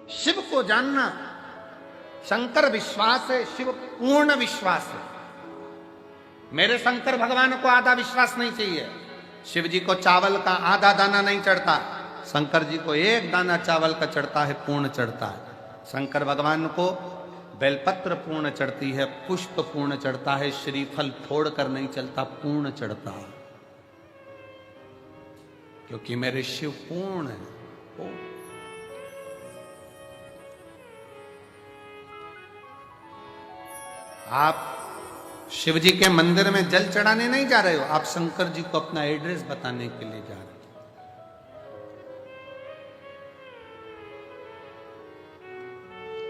शिव को जानना शंकर विश्वास है, शिव पूर्ण विश्वास है। मेरे शंकर भगवान को आधा विश्वास नहीं चाहिए। शिव जी को चावल का आधा दाना नहीं चढ़ता, शंकर जी को एक दाना चावल का चढ़ता है, पूर्ण चढ़ता है। शंकर भगवान को बेलपत्र पूर्ण चढ़ती है, पुष्प पूर्ण चढ़ता है, श्रीफल फोड़ कर नहीं चलता, पूर्ण चढ़ता है, क्योंकि मेरे शिव पूर्ण है। आप शिव जी के मंदिर में जल चढ़ाने नहीं जा रहे हो, आप शंकर जी को अपना एड्रेस बताने के लिए जा रहे हो।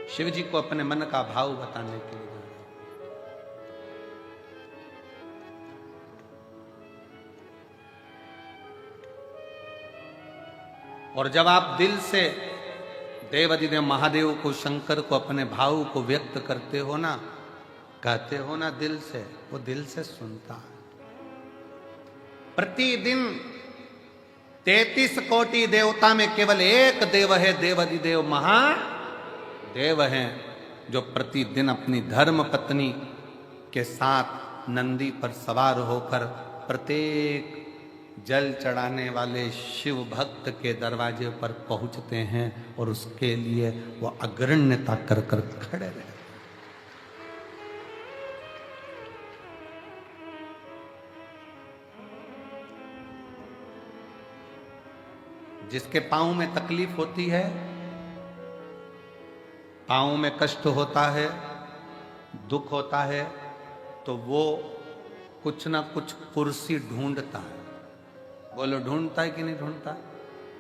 शिव जी को अपने मन का भाव बताने के लिए जा रहे हो। और जब आप दिल से देवाधिदेव महादेव को, शंकर को, अपने भाव को व्यक्त करते हो ना, कहते हो ना दिल से, वो दिल से सुनता है। प्रतिदिन 33 कोटि देवता में केवल एक देव है, देवाधिदेव महादेव हैं, जो प्रतिदिन अपनी धर्म पत्नी के साथ नंदी पर सवार होकर प्रत्येक जल चढ़ाने वाले शिव भक्त के दरवाजे पर पहुंचते हैं और उसके लिए वो अग्रण्यता कर कर खड़े रहते। जिसके पांव में तकलीफ होती है, पांव में कष्ट होता है, दुख होता है, तो वो कुछ ना कुछ कुर्सी ढूंढता है। बोलो ढूंढता है कि नहीं ढूंढता?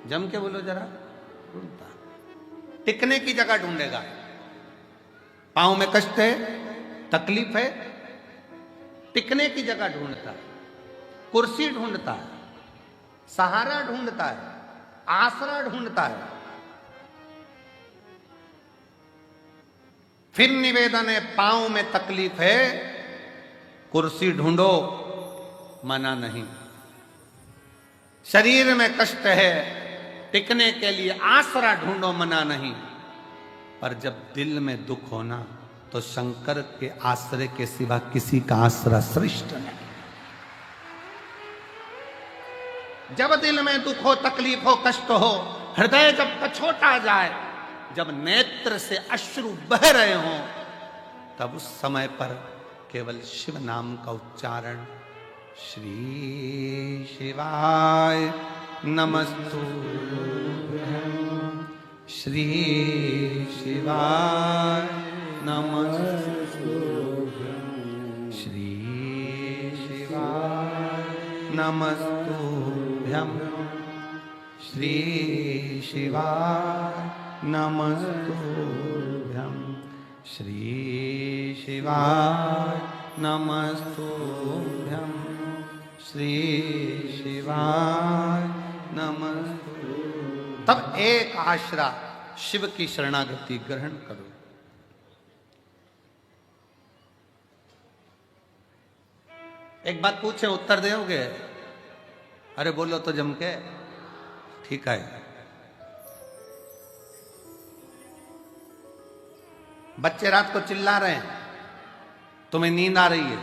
जम के बोलो जरा, ढूंढता है। टिकने की जगह ढूंढेगा। पांव में कष्ट है, तकलीफ है, टिकने की जगह ढूंढता है, कुर्सी ढूंढता है, सहारा ढूंढता है, आसरा ढूंढता है। फिर निवेदन है, पांव में तकलीफ है, कुर्सी ढूंढो, मना नहीं। शरीर में कष्ट है, टिकने के लिए आसरा ढूंढो, मना नहीं। पर जब दिल में दुख होना, तो शंकर के आश्रय के सिवा किसी का आसरा श्रेष्ठ नहीं। जब दिल में दुख हो, तकलीफ हो, कष्ट हो, हृदय जब कछोटा जाए, जब नेत्र से अश्रु बह रहे हों, तब उस समय पर केवल शिव नाम का उच्चारण, श्री शिवाय नमस्तुभ्यं, श्री शिवाय नमस्तुभ्यं, श्री शिवाय नमस्तुभ्यं, श्री शिवाय नमस्तुभ्यं, श्री शिवाय नमस्तुभ्यं, श्री शिवाय नमस्तुभ्यं। तब एक आश्रा शिव की शरणागति ग्रहण करो। एक बात पूछे, उत्तर दोगे? अरे बोलो तो जम के। ठीक है। बच्चे रात को चिल्ला रहे हैं, तुम्हें नींद आ रही है,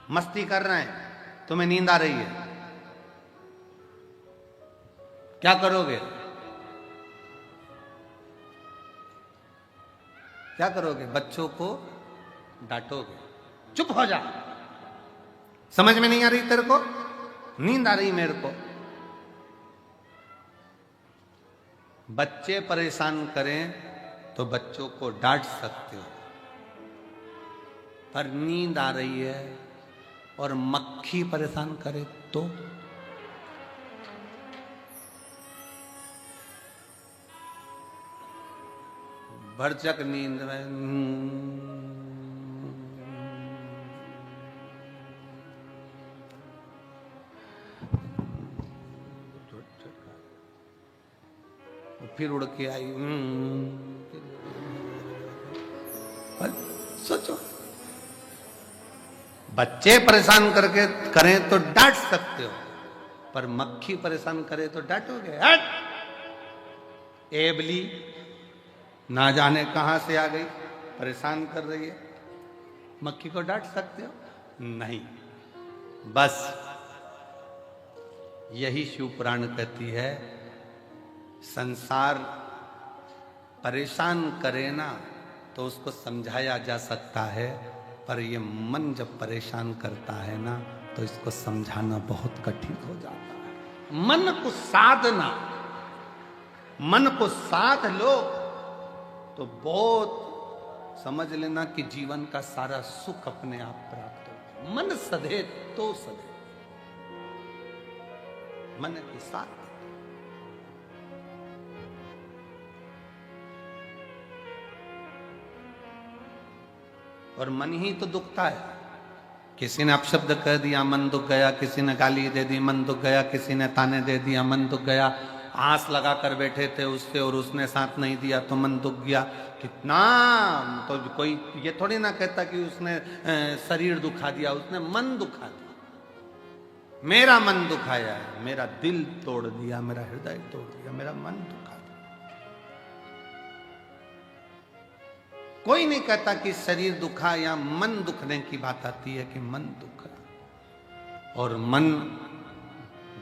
मस्ती कर रहे हैं, तुम्हें नींद आ रही है, क्या करोगे? क्या करोगे? बच्चों को डांटोगे, चुप हो जा, समझ में नहीं आ रही तेरे को, नींद आ रही मेरे को। बच्चे परेशान करें तो बच्चों को डांट सकते हो, पर नींद आ रही है और मक्खी परेशान करे तो? भरचक नींद में फिर उड़ के आई। सोचो, बच्चे परेशान करके करें तो डांट सकते हो, पर मक्खी परेशान करे तो डांटोगे? हट, एबली ना जाने कहां से आ गई, परेशान कर रही है। मक्खी को डांट सकते हो? नहीं। बस यही शिव पुराण कहती है, संसार परेशान करे ना तो उसको समझाया जा सकता है, पर ये मन जब परेशान करता है ना तो इसको समझाना बहुत कठिन हो जाता है। मन को साधना, मन को साध लो तो बहुत समझ लेना कि जीवन का सारा सुख अपने आप प्राप्त हो। मन सधे तो सधे, मन के साथ। और मन ही तो दुखता है। किसी ने अपशब्द कह दिया, मन दुख गया। किसी ने गाली दे दी, मन दुख गया। किसी ने ताने दे दिया, मन दुख गया। आस लगा कर बैठे थे उससे और उसने साथ नहीं दिया तो मन दुख गया। कितना तो कोई ये थोड़ी ना कहता कि उसने शरीर दुखा दिया, उसने मन दुखा दिया। मेरा मन दुखाया है, मेरा दिल तोड़ दिया, मेरा हृदय तोड़ दिया, मेरा मन दुखा दिया। कोई नहीं कहता कि शरीर दुखा या मन दुखने की बात आती है कि मन दुखा। और मन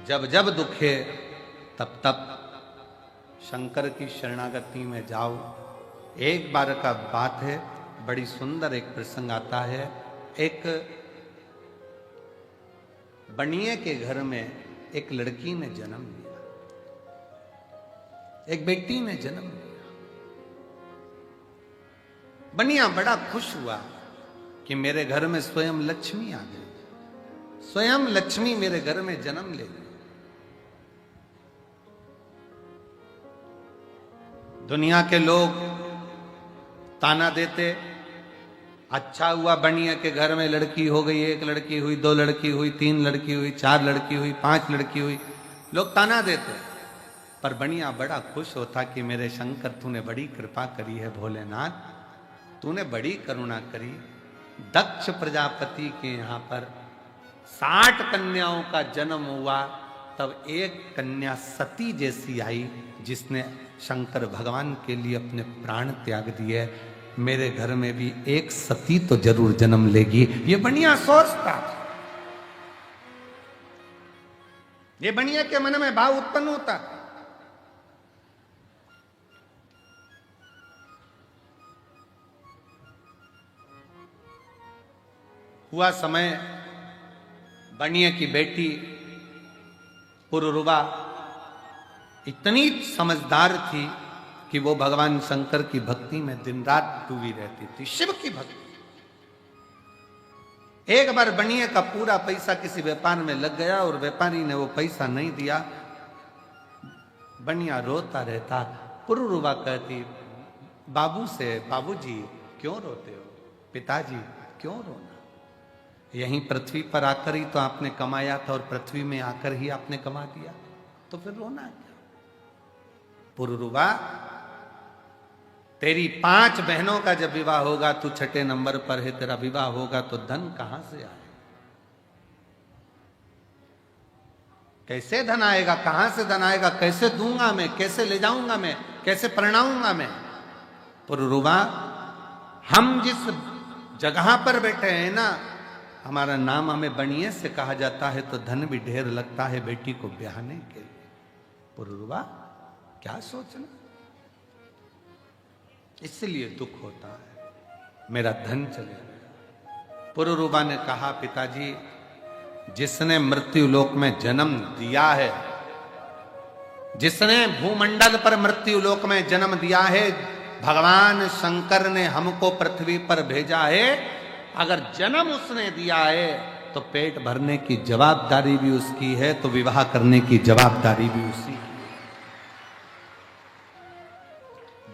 जब जब दुखे तब तब शंकर की शरणागति में जाओ। एक बार का बात है, बड़ी सुंदर एक प्रसंग आता है। एक बनिए के घर में एक लड़की ने जन्म लिया, एक बेटी ने जन्म लिया। बनिया बड़ा खुश हुआ कि मेरे घर में स्वयं लक्ष्मी आ गई, स्वयं लक्ष्मी मेरे घर में जन्म ले गई। दुनिया के लोग ताना देते, अच्छा हुआ बनिया के घर में लड़की हो गई, एक लड़की हुई, दो लड़की हुई, तीन लड़की हुई, चार लड़की हुई, पांच लड़की हुई। लोग ताना देते, पर बनिया बड़ा खुश होता कि मेरे शंकर तूने बड़ी कृपा करी है, भोलेनाथ तूने बड़ी करुणा करी। दक्ष प्रजापति के यहाँ पर 60 कन्याओं का जन्म हुआ, तब एक कन्या सती जैसी आई जिसने शंकर भगवान के लिए अपने प्राण त्याग दिए। मेरे घर में भी एक सती तो जरूर जन्म लेगी, ये बनिया सोचता। ये बनिया के मन में भाव उत्पन्न होता। हुआ समय, बनिया की बेटी पुरुरुवा इतनी समझदार थी कि वो भगवान शंकर की भक्ति में दिन रात डूबी रहती थी, शिव की भक्ति। एक बार बनिए का पूरा पैसा किसी व्यापार में लग गया और व्यापारी ने वो पैसा नहीं दिया। बनिया रोता रहता। पुरुरुवा कहती बाबू से, बाबूजी क्यों रोते हो, पिताजी क्यों रोना, यहीं पृथ्वी पर आकर ही तो आपने कमाया था और पृथ्वी में आकर ही आपने कमा दिया, तो फिर रोना क्या। पुरुरुवा तेरी 5 बहनों का जब विवाह होगा, तू 6ठे नंबर पर है, तेरा विवाह होगा तो धन कहां से आए, कैसे धन आएगा, कहां से धन आएगा, कैसे दूंगा मैं, कैसे ले जाऊंगा मैं, कैसे परिणाऊंगा मैं। पुरुरुवा हम जिस जगह पर बैठे हैं ना, हमारा नाम हमें बनिए से कहा जाता है तो धन भी ढेर लगता है बेटी को ब्याहने के लिए। पुरुरुवा क्या सोचना, इसलिए दुख होता है, मेरा धन चले गया। पुरुरुवा ने कहा पिताजी, जिसने मृत्यु लोक में जन्म दिया है, जिसने भूमंडल पर मृत्यु लोक में जन्म दिया है, भगवान शंकर ने हमको पृथ्वी पर भेजा है। अगर जन्म उसने दिया है तो पेट भरने की जवाबदारी भी उसकी है, तो विवाह करने की जवाबदारी भी उसी है।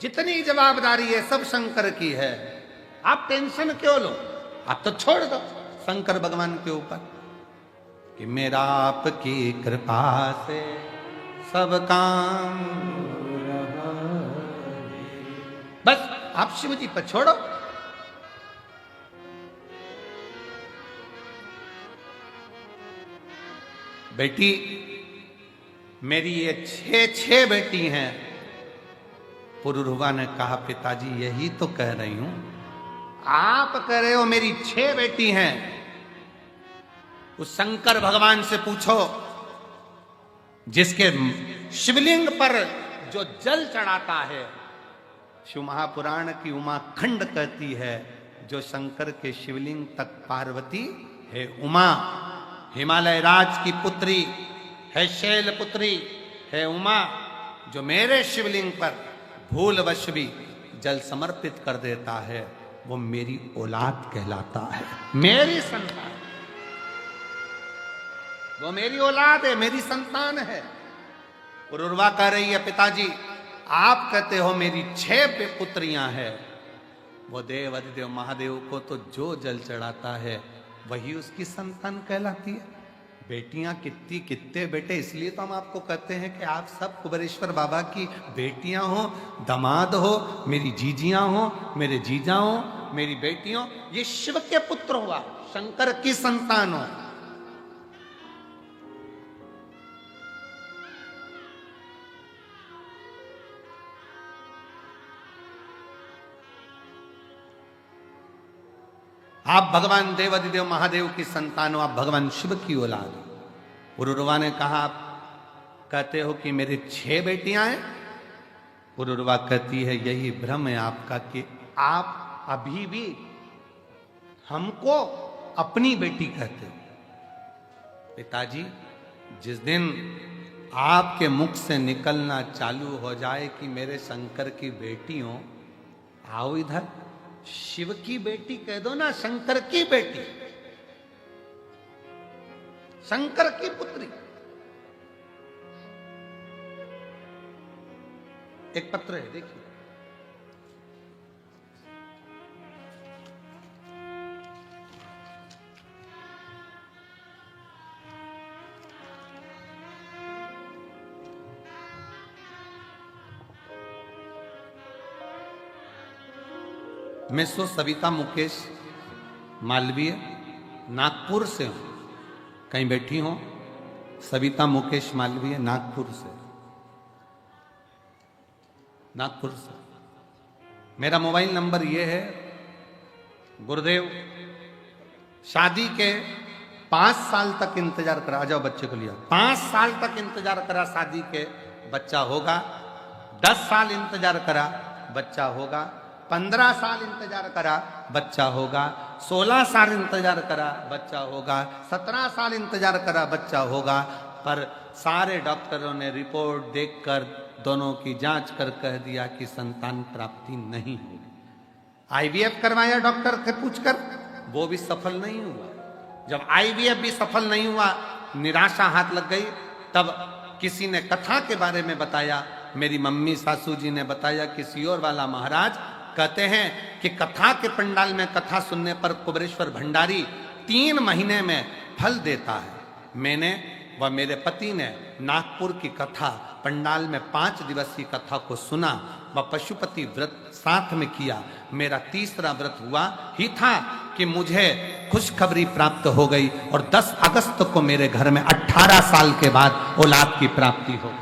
जितनी जवाबदारी है सब शंकर की है। आप टेंशन क्यों लो, आप तो छोड़ दो शंकर भगवान के ऊपर कि मेरा आपकी कृपा से सब काम, बस आप शिव जी पर छोड़ो। बेटी मेरी ये 6 बेटी हैं, पुरुरवा ने कहा, पिताजी यही तो कह रही हूं। आप कह रहे हो मेरी 6 बेटी हैं। उस शंकर भगवान से पूछो जिसके शिवलिंग पर जो जल चढ़ाता है। शिव महापुराण की उमा खंड कहती है, जो शंकर के शिवलिंग तक पार्वती है उमा, हिमालय राज की पुत्री है, शैल पुत्री है उमा, जो मेरे शिवलिंग पर भूलवश भी जल समर्पित कर देता है, वो मेरी औलाद कहलाता है, मेरी संतान। वो मेरी औलाद है, मेरी संतान है। पुरुरवा कह रही है, पिताजी आप कहते हो मेरी 6 पुत्रियां हैं। वो देव अधिदेव महादेव को तो जो जल चढ़ाता है वही उसकी संतान कहलाती है। बेटियां कितनी, कितने बेटे, इसलिए तो हम आपको कहते हैं कि आप सब कुबेरेश्वर बाबा की बेटियां हो, दामाद हो, मेरी जीजियां हो, मेरे जीजा हो, मेरी बेटियों, ये शिव के पुत्र हुआ, शंकर की संतान हो। आप भगवान देवाधिदेव महादेव की संतान हो, आप भगवान शिव की औलाद हो। पुरुरवा ने कहा, आप कहते हो कि मेरी 6 बेटियां हैं। पुरुरवा कहती है, यही भ्रम है आपका कि आप अभी भी हमको अपनी बेटी कहते हो। पिताजी जिस दिन आपके मुख से निकलना चालू हो जाए कि मेरे शंकर की बेटी हो, आओ इधर, शिव की बेटी कह दो ना, शंकर की बेटी, शंकर की पुत्री। एक पत्र है, देखिए। मैं सो सविता मुकेश मालवीय नागपुर से हूं। कहीं बैठी हो? सविता मुकेश मालवीय नागपुर से, नागपुर से। मेरा मोबाइल नंबर ये है। गुरुदेव शादी के 5 साल तक इंतजार करा, आ जाओ बच्चे को लिया, 5 साल तक इंतजार करा शादी के, बच्चा होगा। 10 साल इंतजार करा, बच्चा होगा। 15 साल इंतजार करा, बच्चा होगा। 16 साल इंतजार करा, बच्चा होगा। 17 साल इंतजार करा, बच्चा होगा। पर सारे डॉक्टरों ने रिपोर्ट देखकर दोनों की जांच कर कह दिया कि संतान प्राप्ति नहीं होगी। आईवीएफ करवाया डॉक्टर से पूछकर, वो भी सफल नहीं हुआ। जब आईवीएफ भी सफल नहीं हुआ, निराशा हाथ लग गई। तब किसी ने कथा के बारे में बताया, मेरी मम्मी सासू जी ने बताया कि सियोर वाला महाराज कहते हैं कि कथा के पंडाल में कथा सुनने पर कुबेरेश्वर भंडारी 3 महीने में फल देता है। मैंने व मेरे पति ने नागपुर की कथा पंडाल में 5 दिवसीय कथा को सुना व पशुपति व्रत साथ में किया। मेरा तीसरा व्रत हुआ ही था कि मुझे खुशखबरी प्राप्त हो गई और 10 अगस्त को मेरे घर में 18 साल के बाद औलाद की प्राप्ति हो।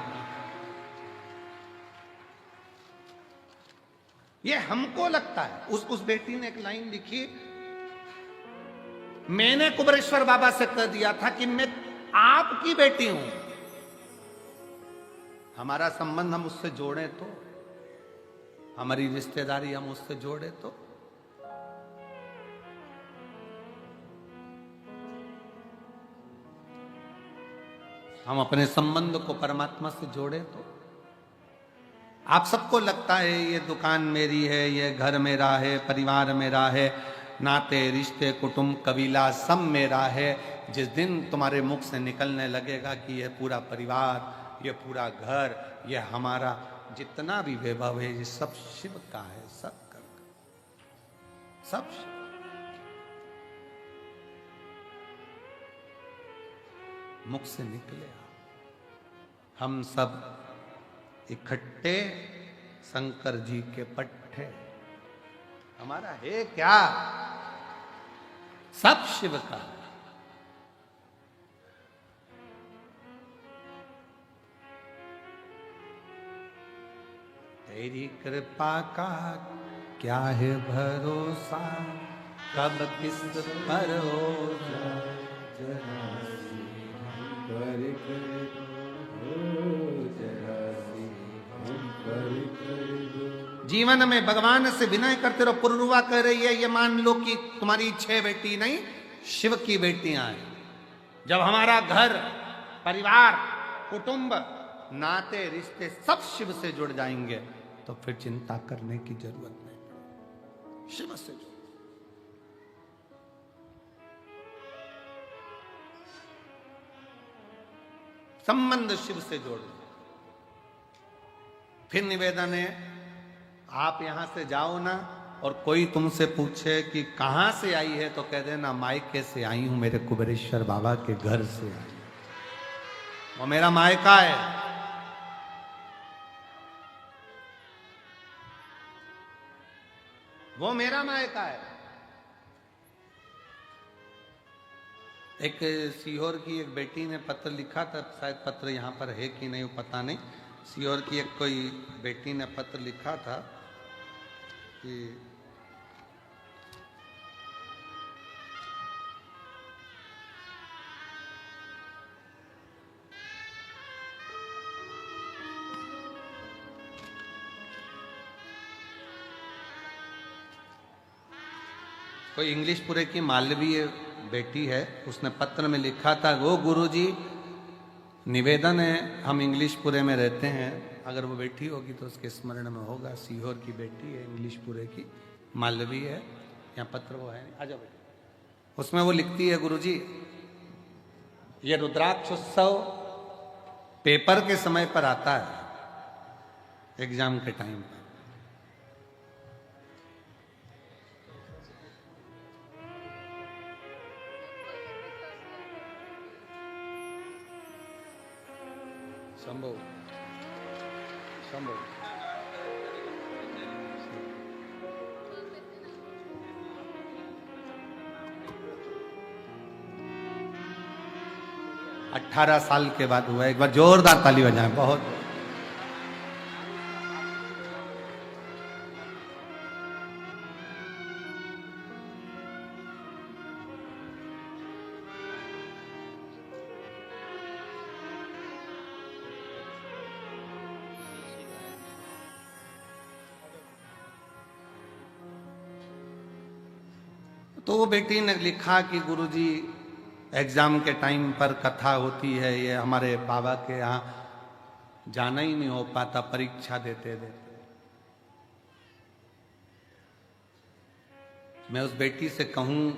ये हमको लगता है। उस बेटी ने एक लाइन लिखी, मैंने कुबेरेश्वर बाबा से कह दिया था कि मैं आपकी बेटी हूं। हमारा संबंध हम उससे जोड़े तो, हमारी रिश्तेदारी हम उससे जोड़े तो। हम अपने संबंध को परमात्मा से जोड़े तो। आप सबको लगता है ये दुकान मेरी है, ये घर मेरा है, परिवार मेरा है, नाते रिश्ते कुटुंब कबीला सब मेरा है। जिस दिन तुम्हारे मुख से निकलने लगेगा कि ये पूरा परिवार, ये पूरा घर, ये हमारा जितना भी वैभव है, ये सब शिव का है, सब का, सब शिव। मुख से निकले हम सब इकट्ठे शंकर जी के पट्टे, हमारा है क्या? सब शिव का। तेरी कृपा का क्या है भरोसा, कब किस पर हो जाए जरा सी हम पर कर दो, जरा सी हम पर कर दो। जीवन में भगवान से विनय करते रहो। पुरुरवा कह रही है ये मान लो कि तुम्हारी 6 बेटी नहीं, शिव की बेटियां हैं। जब हमारा घर परिवार कुटुंब नाते रिश्ते सब शिव से जुड़ जाएंगे तो फिर चिंता करने की जरूरत नहीं। शिव से जुड़, संबंध शिव से जोड़। फिर निवेदन है आप यहां से जाओ ना और कोई तुमसे पूछे कि कहां से आई है तो कह देना मायके से आई हूं, मेरे कुबेरेश्वर बाबा के घर से आई, वो मेरा मायका है। वो मेरा मायका है। एक सीहोर की एक बेटी ने पत्र लिखा था, शायद पत्र यहाँ पर है कि नहीं वो पता नहीं। सीहोर की एक कोई बेटी ने पत्र लिखा था कि कोई इंग्लिशपुरे की मालवीय बेटी है, उसने पत्र में लिखा था, वो गुरुजी निवेदन है, हम इंग्लिशपुरे में रहते हैं, अगर वो बेटी होगी तो उसके स्मरण में होगा। सीहोर की बेटी है, इंग्लिशपुरे की, मालवीय है। यहाँ पत्र वो है, आ जाओ बेटी। उसमें वो लिखती है, गुरुजी ये रुद्राक्ष उत्सव पेपर के समय पर आता है, एग्जाम के टाइम पर। संभव संभव 18 साल के बाद हुआ। एक बार जोरदार ताली बजाएं। बहुत तो वो बेटी ने लिखा कि गुरुजी एग्जाम के टाइम पर कथा होती है, ये हमारे बाबा के यहाँ जाना ही नहीं हो पाता परीक्षा देते देते। मैं उस बेटी से कहूं,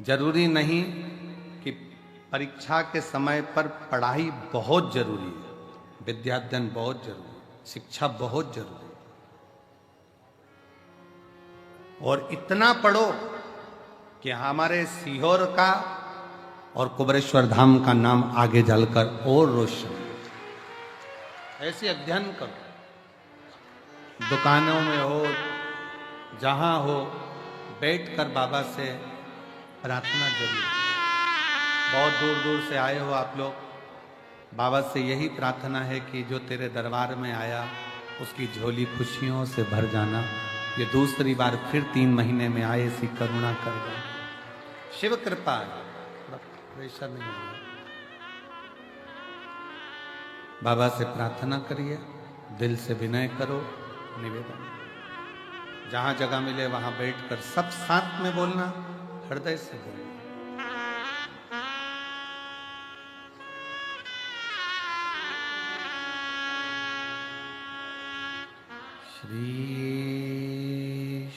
जरूरी नहीं कि परीक्षा के समय पर पढ़ाई बहुत जरूरी है, विद्याध्ययन बहुत जरूरी है, शिक्षा बहुत जरूरी है, और इतना पढ़ो कि हमारे सीहोर का और कुबेरेश्वर धाम का नाम आगे चलकर और रोशन। ऐसे अध्ययन करो, दुकानों में हो, जहां हो, बैठकर बाबा से प्रार्थना जरूर। बहुत दूर दूर से आए हो आप लोग, बाबा से यही प्रार्थना है कि जो तेरे दरबार में आया उसकी झोली खुशियों से भर जाना। ये दूसरी बार फिर 3 महीने में आए, ऐसी करुणा कर दो। शिव कृपा है, प्रेशर नहीं होगा। बाबा से प्रार्थना करिए, दिल से विनय करो, निवेदन। जहां जगह मिले वहां बैठकर सब साथ में बोलना, हृदय से बोलना। श्री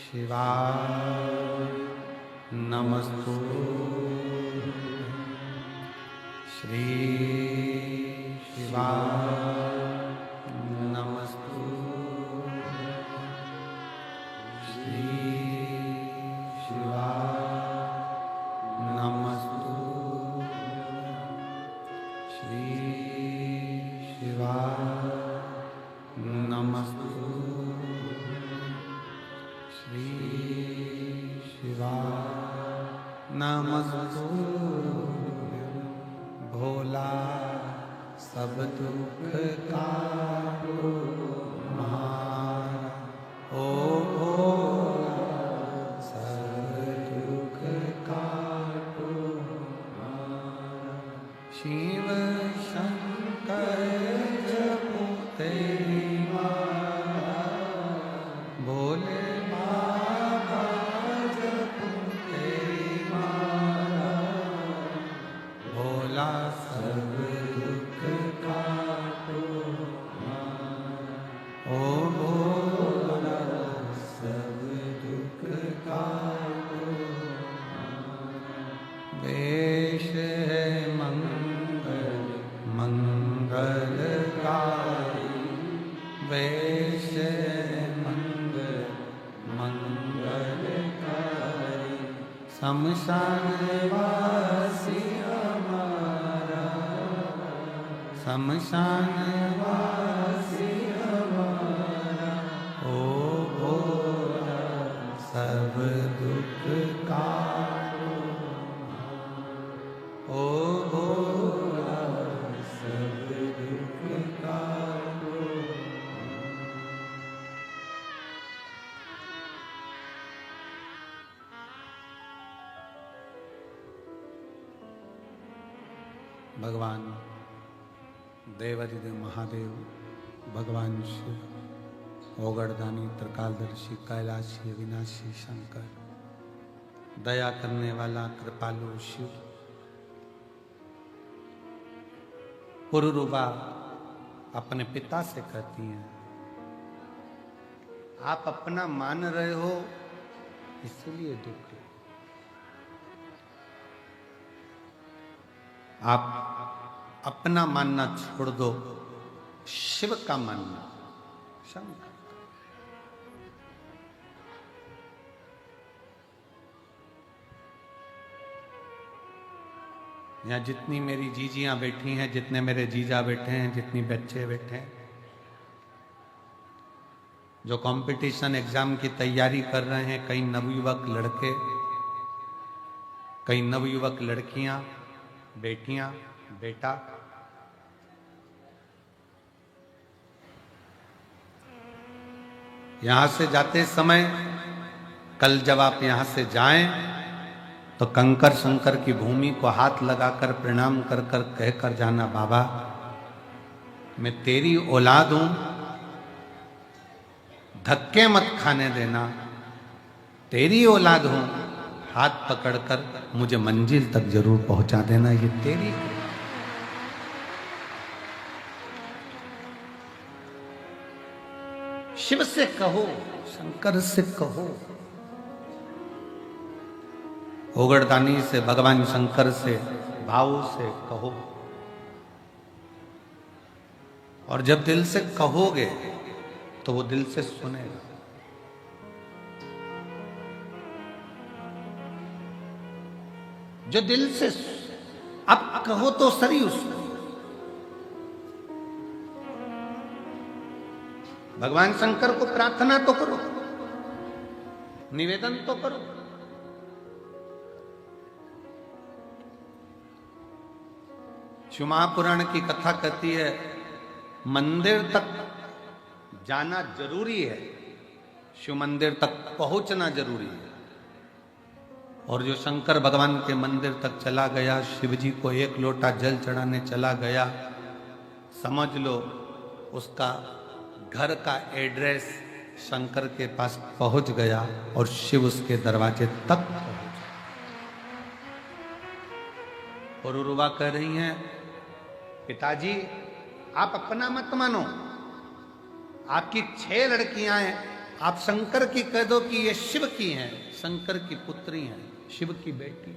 शिवाय नमस्तु, श्री शिवाय नमस्तु, श्री शिवाय नमस्तु, श्री शिवाय नमस्तु, श्री शिवाय नमस्तु। भोला सब दुख का वेश मंगलकारी, शमशान वासी हमारा, शमशान वासी हमारा, ओ भोला सब दुख काटो, ओ भोला सब दुख काटो। भगवान देवाधिदेव महादेव, भगवान शिव, ओगड़दानी, त्रिकालदर्शी, कैलाशी, अविनाशी शंकर, दया करने वाला कृपालु शिव, पुरुरुबा अपने पिता से कहती हैं, आप अपना मान रहे हो इसलिए दुख है। आप अपना मानना छोड़ दो, शिव का मानना, शंकर। यहाँ जितनी मेरी जीजियां बैठी हैं, जितने मेरे जीजा बैठे हैं, जितनी बच्चे बैठे हैं, जो कंपटीशन एग्जाम की तैयारी कर रहे हैं, कई नवयुवक लड़के, कई नवयुवक लड़कियां, बेटियां, बेटा, यहां से जाते समय, कल जब आप यहां से जाएं तो कंकर शंकर की भूमि को हाथ लगाकर प्रणाम कर कर कहकर जाना, बाबा मैं तेरी औलाद हूं, धक्के मत खाने देना, तेरी औलाद हूं, हाथ पकड़कर मुझे मंजिल तक जरूर पहुंचा देना, ये तेरी। शिव से कहो, शंकर से कहो, ओगड़दानी से, भगवान शंकर से, भाव से कहो। और जब दिल से कहोगे तो वो दिल से सुनेगा। जो दिल से अब कहो तो सही उसको, भगवान शंकर को प्रार्थना तो करो, निवेदन तो करो। शिव महापुराण की कथा कहती है, मंदिर तक जाना जरूरी है, शिव मंदिर तक पहुंचना जरूरी है। और जो शंकर भगवान के मंदिर तक चला गया, शिव जी को एक लोटा जल चढ़ाने चला गया, समझ लो उसका घर का एड्रेस शंकर के पास पहुंच गया और शिव उसके दरवाजे तक पहुंच। और उर्वा कह रही हैं, पिताजी आप अपना मत मानो, आपकी 6 लड़कियां हैं, आप शंकर की कह दो कि ये शिव की हैं, शंकर की पुत्री हैं, शिव की बेटी।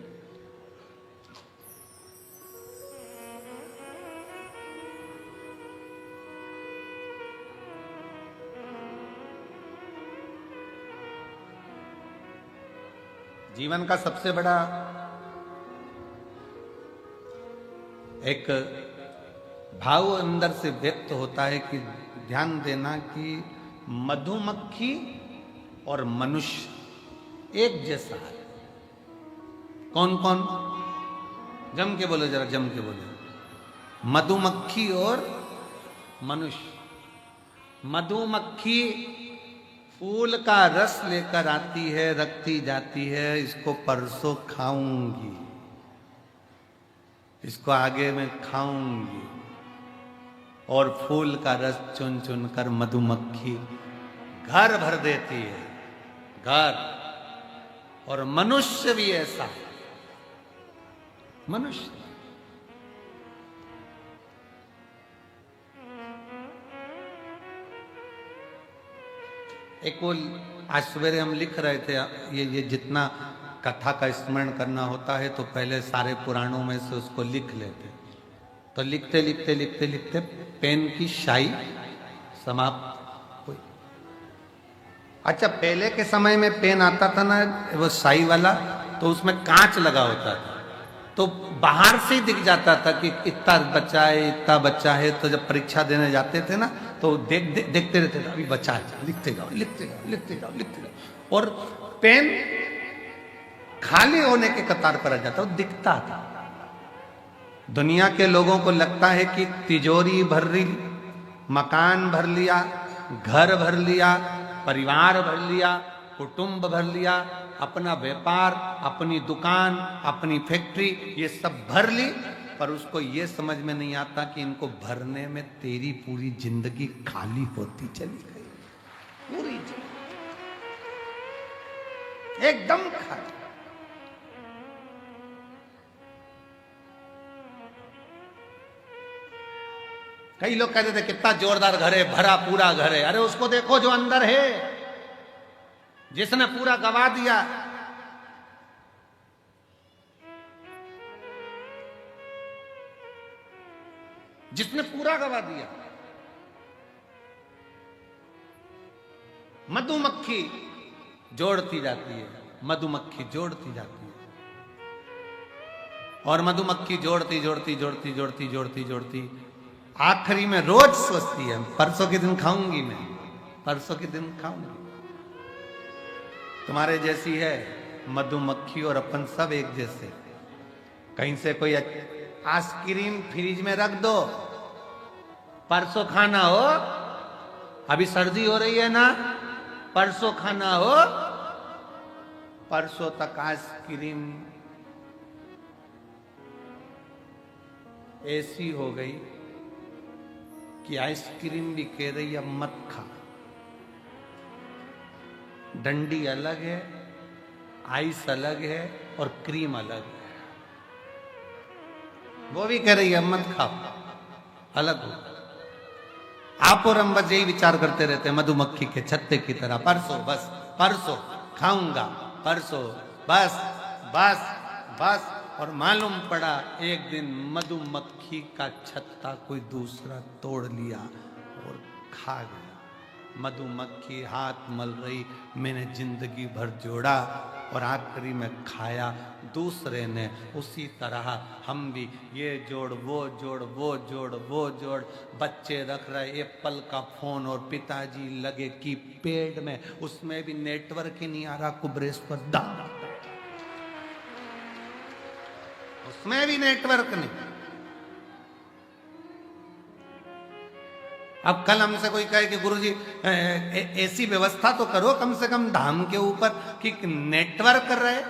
जीवन का सबसे बड़ा एक भाव अंदर से व्यक्त होता है कि ध्यान देना कि मधुमक्खी और मनुष्य एक जैसा है। कौन कौन? जम के बोलो, जरा जम के बोलो। मधुमक्खी और मनुष्य। मधुमक्खी फूल का रस लेकर आती है, रखती जाती है, इसको परसों खाऊंगी, इसको आगे में खाऊंगी, और फूल का रस चुन चुन कर मधुमक्खी घर भर देती है, घर। और मनुष्य भी ऐसा है। मनुष्य एक वो आज सवेरे हम लिख रहे थे, ये जितना कथा का स्मरण करना होता है तो पहले सारे पुराणों में से उसको लिख लेते, तो लिखते लिखते लिखते लिखते पेन की स्याही समाप्त अच्छा, पहले के समय में पेन आता था ना वो स्याही वाला, तो उसमें कांच लगा होता था, तो बाहर से ही दिख जाता था कि इतना बच्चा है, इतना बच्चा है। तो जब परीक्षा देने जाते थे ना, तो देखते रहते थे, अभी बच्चा है, लिखते जाओ लिखते जाओ लिखते जाओ लिखते जाओ। और पेन खाली होने के कतार पर आ जाता, वो दिखता था। दुनिया के लोगों को लगता है कि तिजोरी भर ली, मकान भर लिया, घर भर लिया, परिवार भर लिया, कुटुंब भर लिया, अपना व्यापार, अपनी दुकान, अपनी फैक्ट्री, ये सब भर ली, पर उसको ये समझ में नहीं आता कि इनको भरने में तेरी पूरी जिंदगी खाली होती चली गई। पूरी जिंदगी एकदम खाली। कई लोग कहते थे कितना जोरदार घर है, भरा पूरा घर है। अरे उसको देखो जो अंदर है, जिसने पूरा गवा दिया। जिसने पूरा गवा दिया। मधुमक्खी जोड़ती जाती है, मधुमक्खी जोड़ती जाती है, और मधुमक्खी जोड़ती जोड़ती जोड़ती जोड़ती जोड़ती जोड़ती आखिरी में रोज सोचती है परसों के दिन खाऊंगी मैं, परसों के दिन खाऊंगी। तुम्हारे जैसी है मधुमक्खी और अपन सब एक जैसे। कहीं से कोई आइसक्रीम फ्रिज में रख दो, परसों खाना हो, अभी सर्दी हो रही है ना, परसों खाना हो, परसों तक आइसक्रीम ऐसी हो गई कि आइसक्रीम भी कह रही अब मत खा। डंडी अलग है, आइस अलग है, और क्रीम अलग है। वो भी कह रही है मत खाओ, अलग हो। आप और हम बस यही विचार करते रहते हैं मधुमक्खी के छत्ते की तरह, परसों बस, परसों खाऊंगा, परसों बस बस बस। और मालूम पड़ा एक दिन मधुमक्खी का छत्ता कोई दूसरा तोड़ लिया और खा गया। मधुमक्खी हाथ मल रही, मैंने जिंदगी भर जोड़ा और आखिरी में खाया दूसरे ने। उसी तरह हम भी ये जोड़ वो जोड़, वो जोड़ वो जोड़, बच्चे रख रहे एप्पल का फोन और पिताजी लगे की पेड़ में, उसमें भी नेटवर्क ही नहीं आ रहा, कुबरेश्वर दादा, उसमें भी नेटवर्क नहीं। अब कल हमसे कोई कहे कि गुरुजी ऐसी व्यवस्था तो करो कम से कम धाम के ऊपर कि नेटवर्क रहे।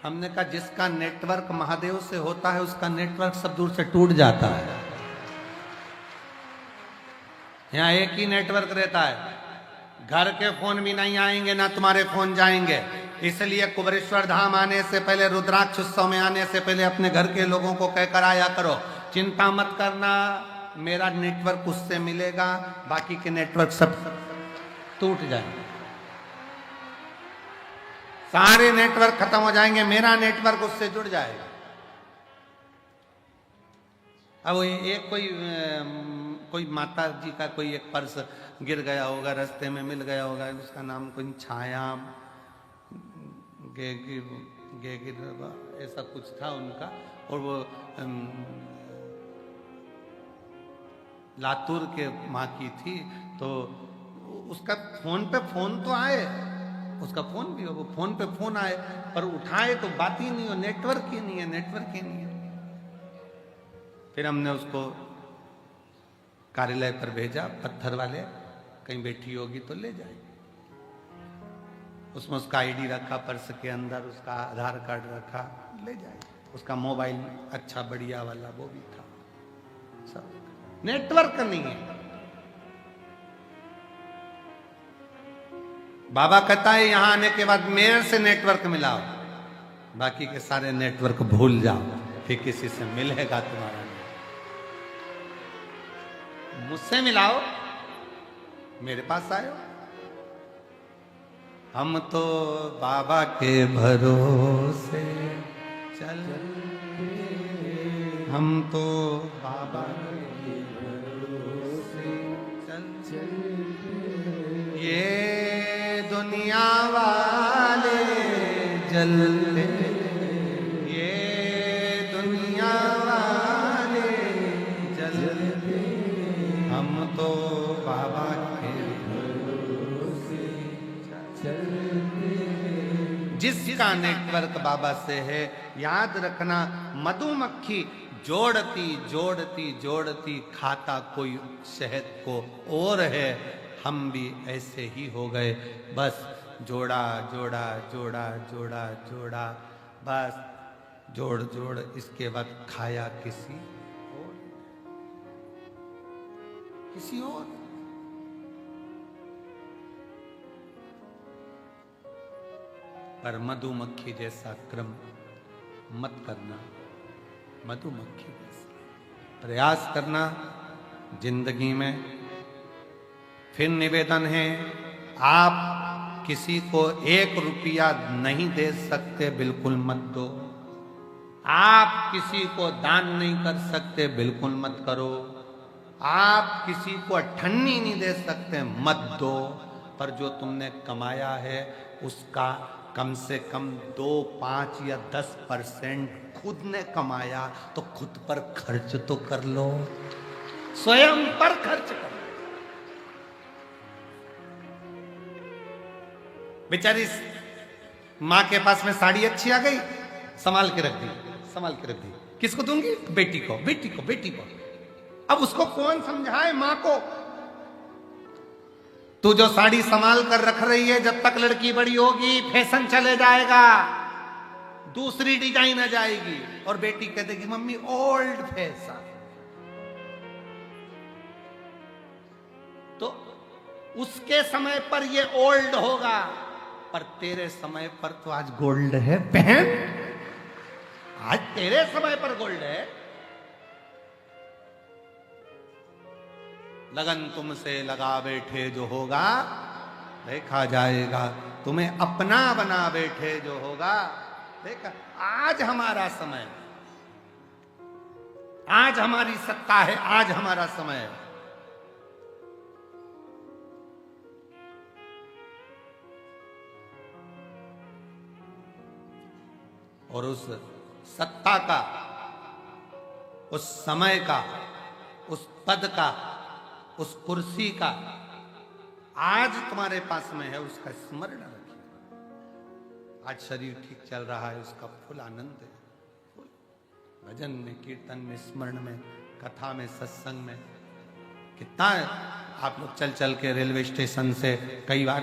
हमने कहा जिसका नेटवर्क महादेव से होता है उसका नेटवर्क सब दूर से टूट जाता है। यहां एक ही नेटवर्क रहता है, घर के फोन भी नहीं आएंगे ना तुम्हारे फोन जाएंगे। इसलिए कुबरेश्वर धाम आने से पहले, रुद्राक्ष उत्सव में आने से पहले अपने घर के लोगों को कहकर आया करो, चिंता मत करना, मेरा नेटवर्क उससे मिलेगा, बाकी के नेटवर्क सब टूट जाएंगे, सारे नेटवर्क खत्म हो जाएंगे, मेरा नेटवर्क उससे जुड़ जाएगा। अब एक कोई माता जी का कोई एक पर्स गिर गया होगा, रास्ते में मिल गया होगा, उसका नाम कोई छाया ऐसा कुछ था उनका, और वो लातूर के माँ की थी। तो उसका फोन पे फोन तो आए, उसका फोन भी हो, वो फोन पे फोन आए, पर उठाए तो बात ही नहीं हो, नेटवर्क ही नहीं है, नेटवर्क ही नहीं है। फिर हमने उसको कार्यालय पर भेजा, पत्थर वाले, कहीं बैठी होगी तो ले जाए। उसमें उसका आईडी रखा, पर्स के अंदर उसका आधार कार्ड रखा, ले जाए। उसका मोबाइल अच्छा बढ़िया वाला वो भी था, सब। नेटवर्क नहीं है। बाबा कहता है यहां आने के बाद मेरे से नेटवर्क मिलाओ, बाकी के सारे नेटवर्क भूल जाओ, फिर किसी से मिलेगा तुम्हारा। मुझसे मिलाओ, मेरे पास आयो। हम तो बाबा के भरोसे चल, हम तो बाबा के भरोसे चल, ये चलते, ये दुनिया वाले चलते, हम तो बाबा के भरोसे चलते। जिसका नेटवर्क बाबा से है, याद रखना, मधुमक्खी जोड़ती जोड़ती जोड़ती खाता कोई शहद को और है। हम भी ऐसे ही हो गए, बस जोड़ा जोड़ा जोड़ा जोड़ा जोड़ा, बस जोड़ जोड़, इसके बाद खाया किसी और, किसी और। पर मधुमक्खी जैसा क्रम मत करना, मधुमक्खी जैसा प्रयास करना जिंदगी में। फिर निवेदन है, आप किसी को 1 रुपया नहीं दे सकते, बिल्कुल मत दो। आप किसी को दान नहीं कर सकते, बिल्कुल मत करो। आप किसी को अठन्नी नहीं दे सकते, मत दो। पर जो तुमने कमाया है उसका कम से कम 2, 5 या 10% खुद ने कमाया तो खुद पर खर्च तो कर लो, स्वयं पर खर्च करो। बेचारी माँ के पास में साड़ी अच्छी आ गई, संभाल के रख दी, संभाल के रख दी। किसको दूंगी? बेटी को, बेटी को, बेटी को। अब उसको कौन समझाए माँ को? तू जो साड़ी संभाल कर रख रही है, जब तक लड़की बड़ी होगी फैशन चले जाएगा, दूसरी डिजाइन आ जाएगी और बेटी कह देगी मम्मी ओल्ड फैशन। तो उसके समय पर ये ओल्ड होगा, पर तेरे समय पर तो आज गोल्ड है बहन, आज तेरे समय पर गोल्ड है। लगन तुमसे लगा बैठे जो होगा देखा जाएगा, तुम्हें अपना बना बैठे जो होगा देखा। आज हमारा समय, आज हमारी सत्ता है, आज हमारा समय है। और उस सत्ता का, उस समय का, उस पद का, उस कुर्सी का आज तुम्हारे पास में है, उसका स्मरण रखिए। आज शरीर ठीक चल रहा है, उसका फुल आनंद है, फुल भजन में, कीर्तन में, स्मरण में, कथा में, सत्संग में। कितना आप लोग चल चल के रेलवे स्टेशन से, कई बार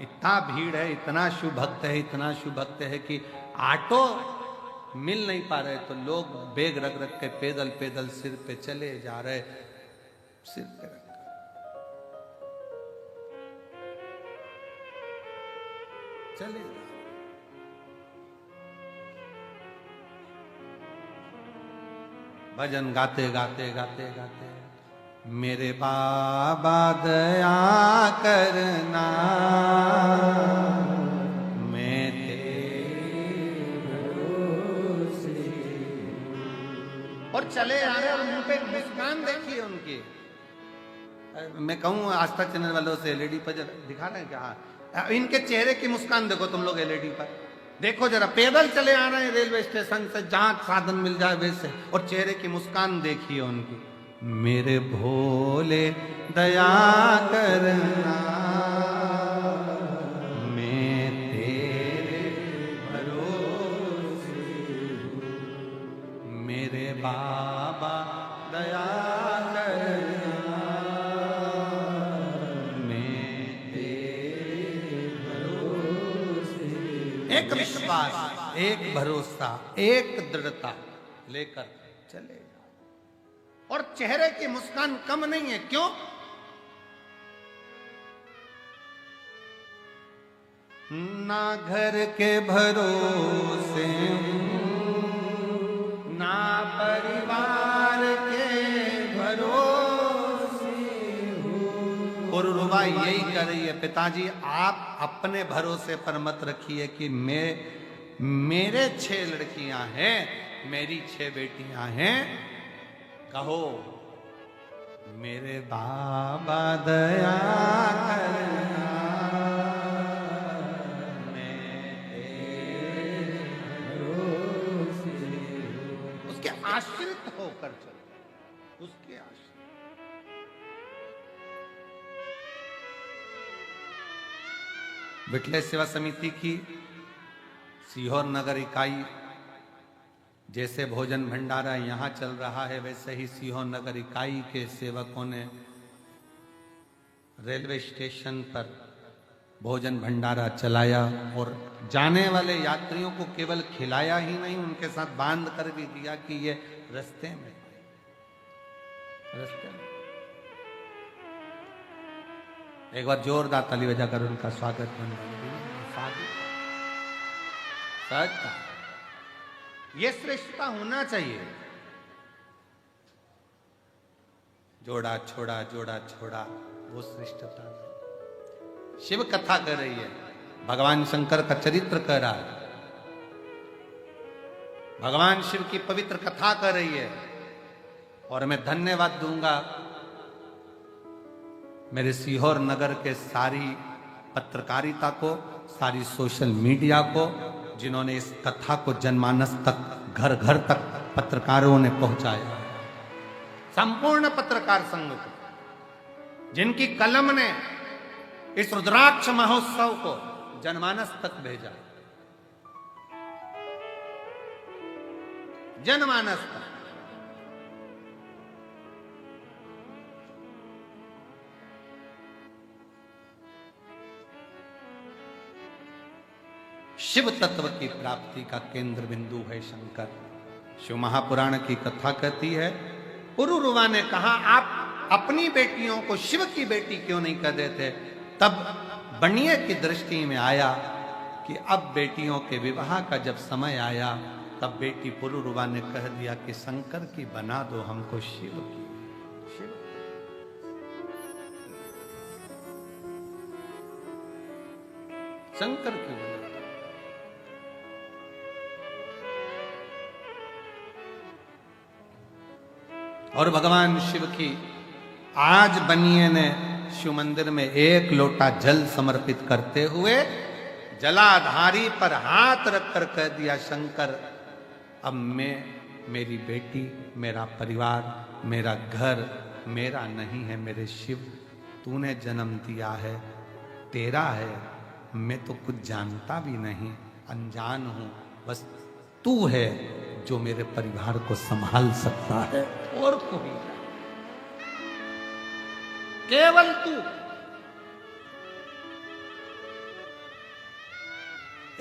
इतना भीड़ है, इतना शुभ भक्त है, इतना शुभ भक्त है कि ऑटो मिल नहीं पा रहे, तो लोग बैग रख रख के पैदल पैदल सिर पे चले जा रहे, सिर पे रख चले। भजन गाते गाते गाते गाते, मेरे बाबा दया करना, मैं तेरे भरोसे। और चले आ रहे, मुंह पे मुस्कान देखिए उनकी। मैं कहूँ आस्था चैनल वालों से एलईडी पर दिखा रहे हैं क्या? इनके चेहरे की मुस्कान देखो तुम लोग एलईडी पर, देखो जरा। पैदल चले आ रहे हैं रेलवे स्टेशन से, जहां साधन मिल जाए वैसे, और चेहरे की मुस्कान देखिए उनकी। मेरे भोले दया करना, मैं तेरे भरोसे, मेरे बाबा दया करना, मैं तेरे भरोसे। एक विश्वास, एक भरोसा, एक दृढ़ता लेकर चले। और चेहरे की मुस्कान कम नहीं है, क्यों? ना घर के भरोसे, ना परिवार के भरोसे हो। और रुबा यही कर रही है, पिताजी आप अपने भरोसे पर मत रखिए कि मेरे 6 लड़कियां हैं, मेरी 6 बेटियां हैं। कहो मेरे बाबा दया करना, मैं तेरे विठले सेवा समिति की सीहोर नगर इकाई, जैसे भोजन भंडारा यहाँ चल रहा है वैसे ही सीहोर नगर इकाई के सेवकों ने रेलवे स्टेशन पर भोजन भंडारा चलाया और जाने वाले यात्रियों को केवल खिलाया ही नहीं, उनके साथ बांध कर भी दिया कि ये रास्ते में एक बार जोरदार ताली बजाकर उनका स्वागत करना। ये श्रेष्ठता होना चाहिए। जोड़ा छोड़ा जोड़ा छोड़ा वो श्रेष्ठता नहीं। शिव कथा कर रही है, भगवान शंकर का चरित्र कर रहा है, भगवान शिव की पवित्र कथा कर रही है। और मैं धन्यवाद दूंगा मेरे सीहोर नगर के सारी पत्रकारिता को, सारी सोशल मीडिया को, जिन्होंने इस कथा को जनमानस तक, घर घर तक पत्रकारों ने पहुंचाया। संपूर्ण पत्रकार संघ को, जिनकी कलम ने इस रुद्राक्ष महोत्सव को जनमानस तक भेजा, जनमानस तक। शिव तत्व की प्राप्ति का केंद्र बिंदु है शंकर। शिव महापुराण की कथा कहती है, पुरुरुवा ने कहा आप अपनी बेटियों को शिव की बेटी क्यों नहीं कर देते? तब बनिए की दृष्टि में आया कि अब बेटियों के विवाह का जब समय आया, तब बेटी पुरुरुवा ने कह दिया कि शंकर की बना दो हमको शिव की। शिव शंकर की बना दो। और भगवान शिव की आज बनिए ने शिव मंदिर में एक लोटा जल समर्पित करते हुए जलाधारी पर हाथ रखकर कह दिया, शंकर अब मैं, मेरी बेटी, मेरा परिवार, मेरा घर मेरा नहीं है, मेरे शिव तूने जन्म दिया है, तेरा है। मैं तो कुछ जानता भी नहीं, अनजान हूं, बस तू है जो मेरे परिवार को संभाल सकता है, और कोई नहीं, केवल तू।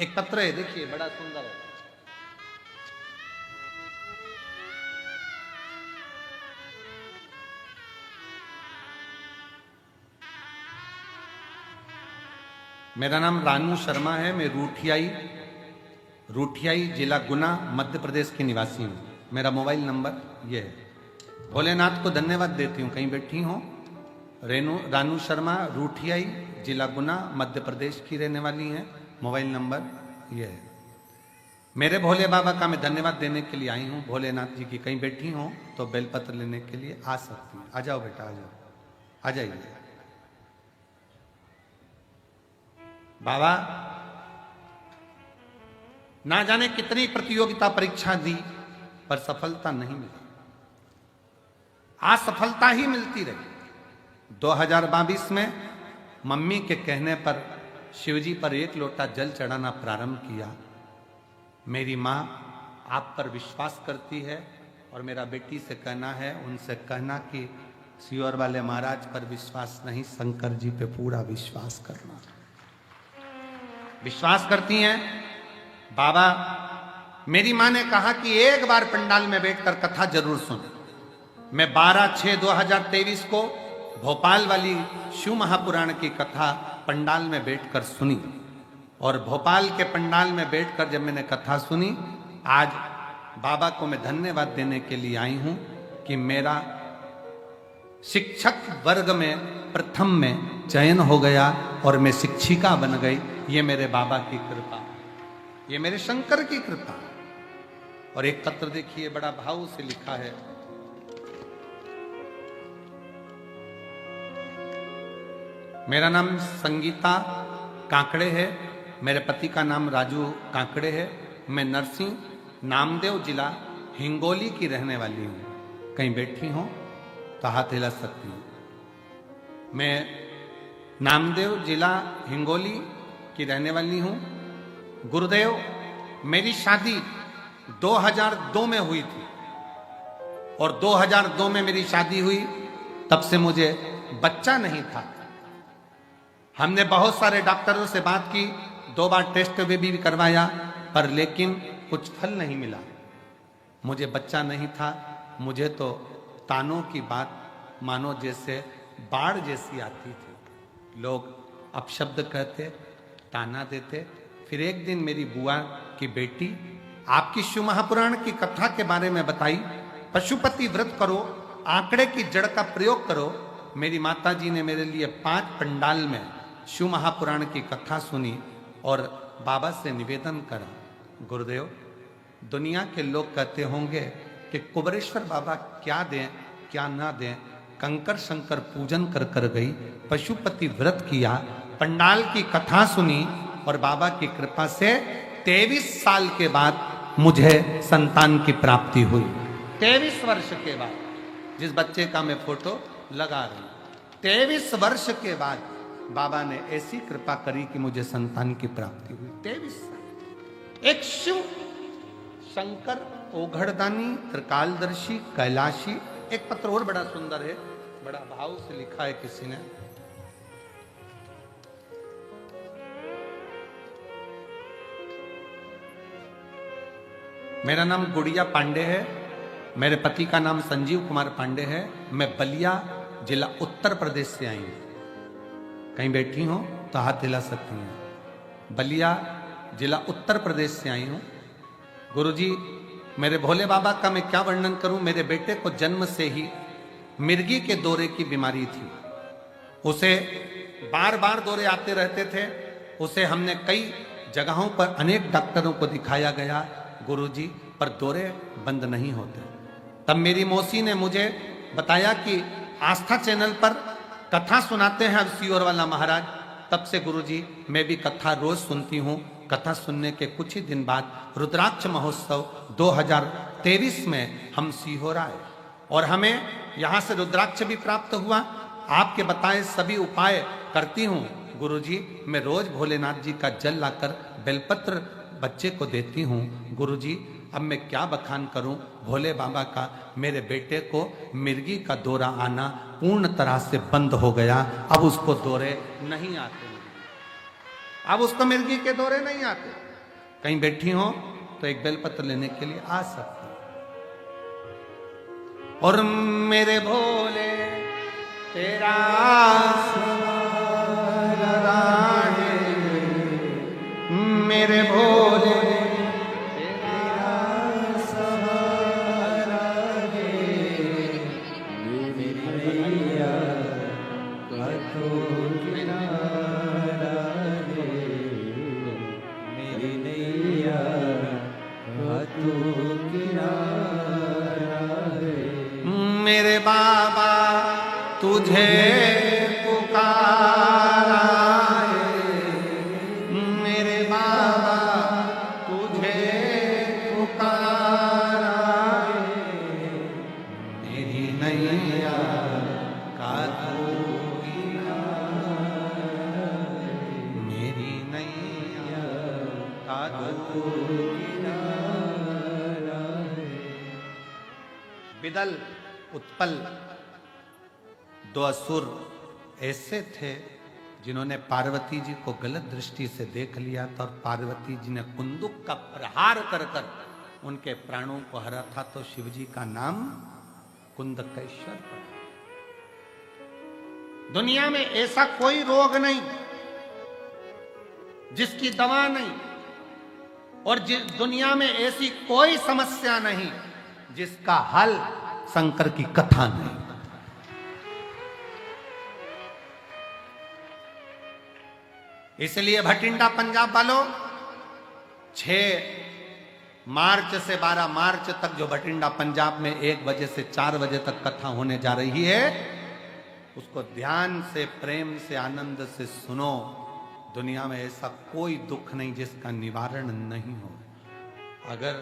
एक पत्र है, देखिए बड़ा सुंदर है। मेरा नाम रानू शर्मा है, मैं रूठियाई जिला गुना मध्य प्रदेश की निवासी हूँ। मेरा मोबाइल नंबर ये है। भोलेनाथ को धन्यवाद देती हूँ, कहीं बैठी हूँ। रानू शर्मा, रूठियाई जिला गुना मध्य प्रदेश की रहने वाली हैं। मोबाइल नंबर ये है। मेरे भोले बाबा का मैं धन्यवाद देने के लिए आई हूँ। भोलेनाथ जी की कहीं बैठी हूँ तो बेलपत्र लेने के लिए आ सकती हैं। आ जाओ बेटा, आ जाओ, आ जाइए। बाबा ना जाने कितनी प्रतियोगिता परीक्षा दी पर सफलता नहीं मिली, असफलता ही मिलती रही। 2022 में मम्मी के कहने पर शिवजी पर एक लोटा जल चढ़ाना प्रारंभ किया। मेरी माँ आप पर विश्वास करती है और मेरा बेटी से कहना है, उनसे कहना कि सीहोर वाले महाराज पर विश्वास नहीं, शंकर जी पे पूरा विश्वास करना। विश्वास करती हैं। बाबा, मेरी माँ ने कहा कि एक बार पंडाल में बैठकर कथा जरूर सुन। मैं 12/6/2023 को भोपाल वाली शिव महापुराण की कथा पंडाल में बैठकर सुनी, और भोपाल के पंडाल में बैठकर जब मैंने कथा सुनी, आज बाबा को मैं धन्यवाद देने के लिए आई हूं कि मेरा शिक्षक वर्ग में प्रथम में चयन हो गया और मैं शिक्षिका बन गई। ये मेरे बाबा की कृपा, ये मेरे शंकर की कृपा। और एक पत्र देखिए, बड़ा भाव से लिखा है। मेरा नाम संगीता काकड़े है, मेरे पति का नाम राजू काकड़े है। मैं नरसिंह नामदेव जिला हिंगोली की रहने वाली हूँ। कहीं बैठी हूँ तो हाथ हिला सकती हूँ। मैं नामदेव जिला हिंगोली की रहने वाली हूं। गुरुदेव, मेरी शादी 2002 में हुई थी और 2002 में मेरी शादी हुई, तब से मुझे बच्चा नहीं था। हमने बहुत सारे डॉक्टरों से बात की, 2 बार टेस्ट भी करवाया, पर लेकिन कुछ फल नहीं मिला। मुझे बच्चा नहीं था। मुझे तो तानों की बात मानो जैसे बाढ़ जैसी आती थी। लोग अपशब्द कहते, ताना देते। फिर एक दिन मेरी बुआ की बेटी आपकी शिव महापुराण की कथा के बारे में बताई, पशुपति व्रत करो, आंकड़े की जड़ का प्रयोग करो। मेरी माता जी ने मेरे लिए 5 पंडाल में शिव महापुराण की कथा सुनी और बाबा से निवेदन करा, गुरुदेव, दुनिया के लोग कहते होंगे कि कुबरेश्वर बाबा क्या दें क्या ना दें, कंकर शंकर पूजन कर कर गई, पशुपति व्रत किया, पंडाल की कथा सुनी और बाबा की कृपा से 23 साल के बाद मुझे संतान की प्राप्ति हुई। 23 वर्ष के बाद, जिस बच्चे का मैं फोटो लगा रही हूं, 23 वर्ष के बाद बाबा ने ऐसी कृपा करी कि मुझे संतान की प्राप्ति हुई। 23 साल। एक शिव शंकर ओघड़दानी त्रिकालदर्शी कैलाशी। एक पत्र और बड़ा सुंदर है, बड़ा भाव से लिखा है किसी ने। मेरा नाम गुड़िया पांडे है, मेरे पति का नाम संजीव कुमार पांडे है। मैं बलिया जिला उत्तर प्रदेश से आई हूं। कहीं बैठी हो तो हाथ हिला सकती हैं। बलिया जिला उत्तर प्रदेश से आई हूं। गुरुजी, मेरे भोले बाबा का मैं क्या वर्णन करूं। मेरे बेटे को जन्म से ही मिर्गी के दौरे की बीमारी थी। उसे बार बार दौरे आते रहते थे। उसे हमने कई जगहों पर अनेक डॉक्टरों को दिखाया गया गुरुजी, पर दौरे बंद नहीं होते। तब मेरी मौसी ने मुझे बताया कि आस्था चैनल पर कथा सुनाते हैं अब सियोर वाला महाराज। तब से गुरुजी मैं भी कथा रोज सुनती हूँ। कथा सुनने के कुछ ही दिन बाद रुद्राक्ष महोत्सव 2023 में हम सीहोर आए और हमें यहाँ से रुद्राक्ष भी प्राप्त हुआ। आपके बताए सभी उपाय करती हूँ गुरुजी। मैं रोज भोलेनाथ जी का जल लाकर बेलपत्र बच्चे को देती हूँ गुरुजी। अब मैं क्या बखान करूं भोले बाबा का। मेरे बेटे को मिर्गी का दौरा आना पूर्ण तरह से बंद हो गया। अब उसको दौरे नहीं आते, अब उसको मिर्गी के दौरे नहीं आते। कहीं बैठी हो तो एक बेलपत्र लेने के लिए आ सकते। और मेरे भोले तेरा सवारा है, मेरे भोले मेरे बाबा तुझे पुकारा है, मेरे बाबा तुझे पुकारा है, मेरी नैया का तू किनारा है, मेरी नैया का तू किनारा है। बिदल उत्पल 2 असुर ऐसे थे जिन्होंने पार्वती जी को गलत दृष्टि से देख लिया था और पार्वती जी ने कुंदुक का प्रहार कर कर उनके प्राणों को हरा था। तो शिवजी का नाम कुंदकेश्वर पड़ा। दुनिया में ऐसा कोई रोग नहीं जिसकी दवा नहीं, और दुनिया में ऐसी कोई समस्या नहीं जिसका हल शंकर की कथा नहीं। इसलिए भटिंडा पंजाब वालों, 6 मार्च से 12 मार्च तक जो भटिंडा पंजाब में 1 बजे से 4 बजे तक कथा होने जा रही है, उसको ध्यान से, प्रेम से, आनंद से सुनो। दुनिया में ऐसा कोई दुख नहीं जिसका निवारण नहीं हो। अगर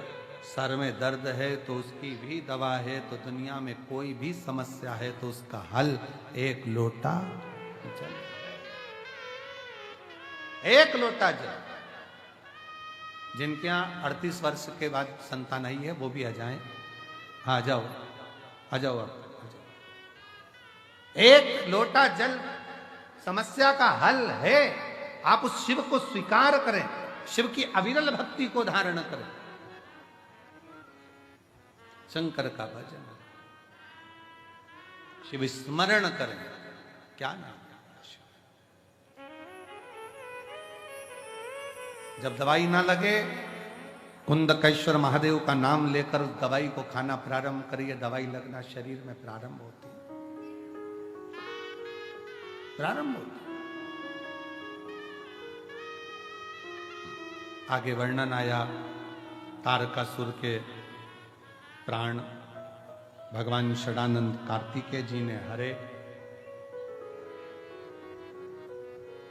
सर में दर्द है तो उसकी भी दवा है, तो दुनिया में कोई भी समस्या है तो उसका हल 1 लोटा जल। एक लोटा जल। जिनके यहाँ 38 वर्ष के बाद संतान आई है वो भी आ जाएं। हाँ आ जाओ, आ जाओ आप, आ जाओ। एक लोटा जल समस्या का हल है। आप उस शिव को स्वीकार करें, शिव की अविरल भक्ति को धारण करें, शंकर का भजन, शिव स्मरण करें। क्या नाम है? जब दवाई ना लगे, कुंदकेश्वर महादेव का नाम लेकर उस दवाई को खाना प्रारंभ करिए। दवाई लगना शरीर में प्रारंभ होती है, प्रारंभ होती है। आगे वर्णन आया तारकासुर के प्राण भगवान षडानंद कार्तिकेय जी ने हरे।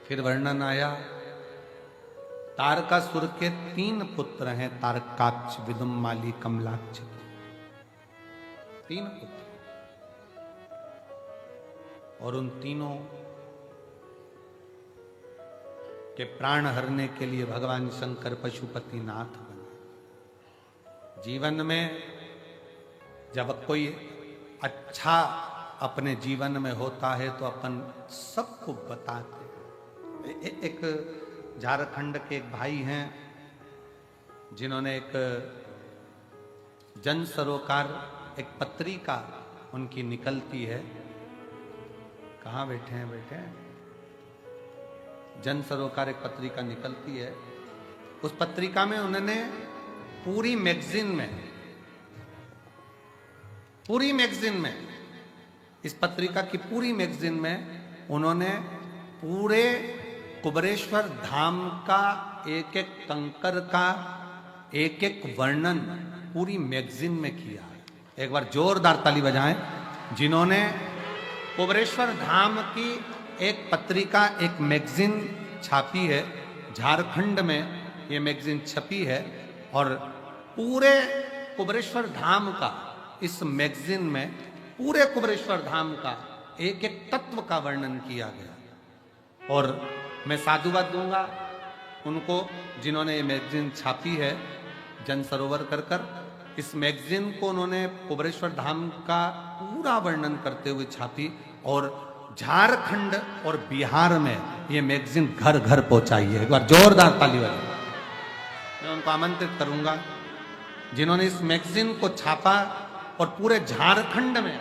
फिर वर्णन आया तारकासुर के 3 पुत्र हैं, तारकाक्ष, विदुम्माली, कमलाक्ष। 3 पुत्र, और उन तीनों के प्राण हरने के लिए भगवान शंकर पशुपति नाथ बने। जीवन में जब कोई अच्छा अपने जीवन में होता है तो अपन सबको बताते हैं। एक झारखंड के एक भाई हैं जिन्होंने एक जन सरोकार, एक पत्रिका उनकी निकलती है। कहाँ बैठे हैं? बैठे हैं। जन सरोकार एक पत्रिका निकलती है। उस पत्रिका में उन्होंने पूरी मैगजीन में इस पत्रिका की पूरी मैगजीन में उन्होंने पूरे कुबरेश्वर धाम का एक एक कंकर का एक एक वर्णन पूरी मैगजीन में किया है। एक बार जोरदार ताली बजाएं जिन्होंने कुबरेश्वर धाम की एक पत्रिका, एक मैगजीन छापी है। झारखंड में ये मैगजीन छपी है और पूरे कुबरेश्वर धाम का, इस मैगजीन में पूरे कुबरेश्वर धाम का एक एक तत्व का वर्णन किया गया। और मैं साधुवाद दूंगा उनको जिन्होंने ये मैगजीन छापी है, जन सरोवर कर। इस मैगजीन को उन्होंने कुबरेश्वर धाम का पूरा वर्णन करते हुए छापी और झारखंड और बिहार में ये मैगजीन घर घर पहुंचाई है। एक बार जोरदार ताली बजाएं। मैं उनको आमंत्रित करूंगा जिन्होंने इस मैगजीन को छापा और पूरे झारखंड में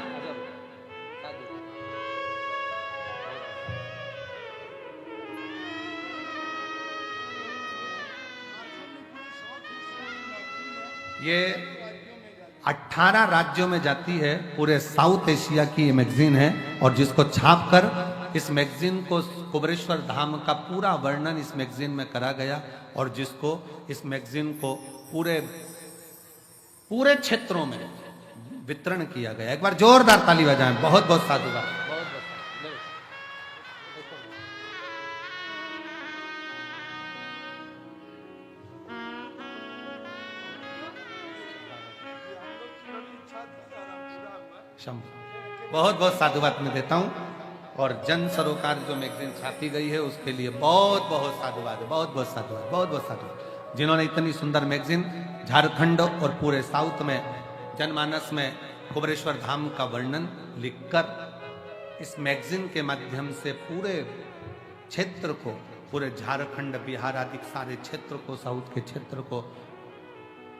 ये 18 राज्यों में जाती है। पूरे साउथ एशिया की ये मैगजीन है और जिसको छापकर इस मैगजीन को, कुबरेश्वर धाम का पूरा वर्णन इस मैगजीन में करा गया और जिसको इस मैगजीन को पूरे क्षेत्रों में वितरण किया गया। एक बार जोरदार ताली बजाएं। बहुत बहुत साधुवाद। बहुत बहुत साधुवाद में देता हूं और जन सरोकार जो मैगजीन छापी गई है उसके लिए बहुत बहुत साधुवाद है। बहुत बहुत साधुवाद, बहुत बहुत साधुवाद जिन्होंने इतनी सुंदर मैगजीन झारखंड और पूरे साउथ में जनमानस में कुबरेश्वर धाम का वर्णन लिखकर इस मैगजीन के माध्यम से पूरे क्षेत्र को, पूरे झारखंड, बिहार आदि सारे क्षेत्र को, साउथ के क्षेत्र को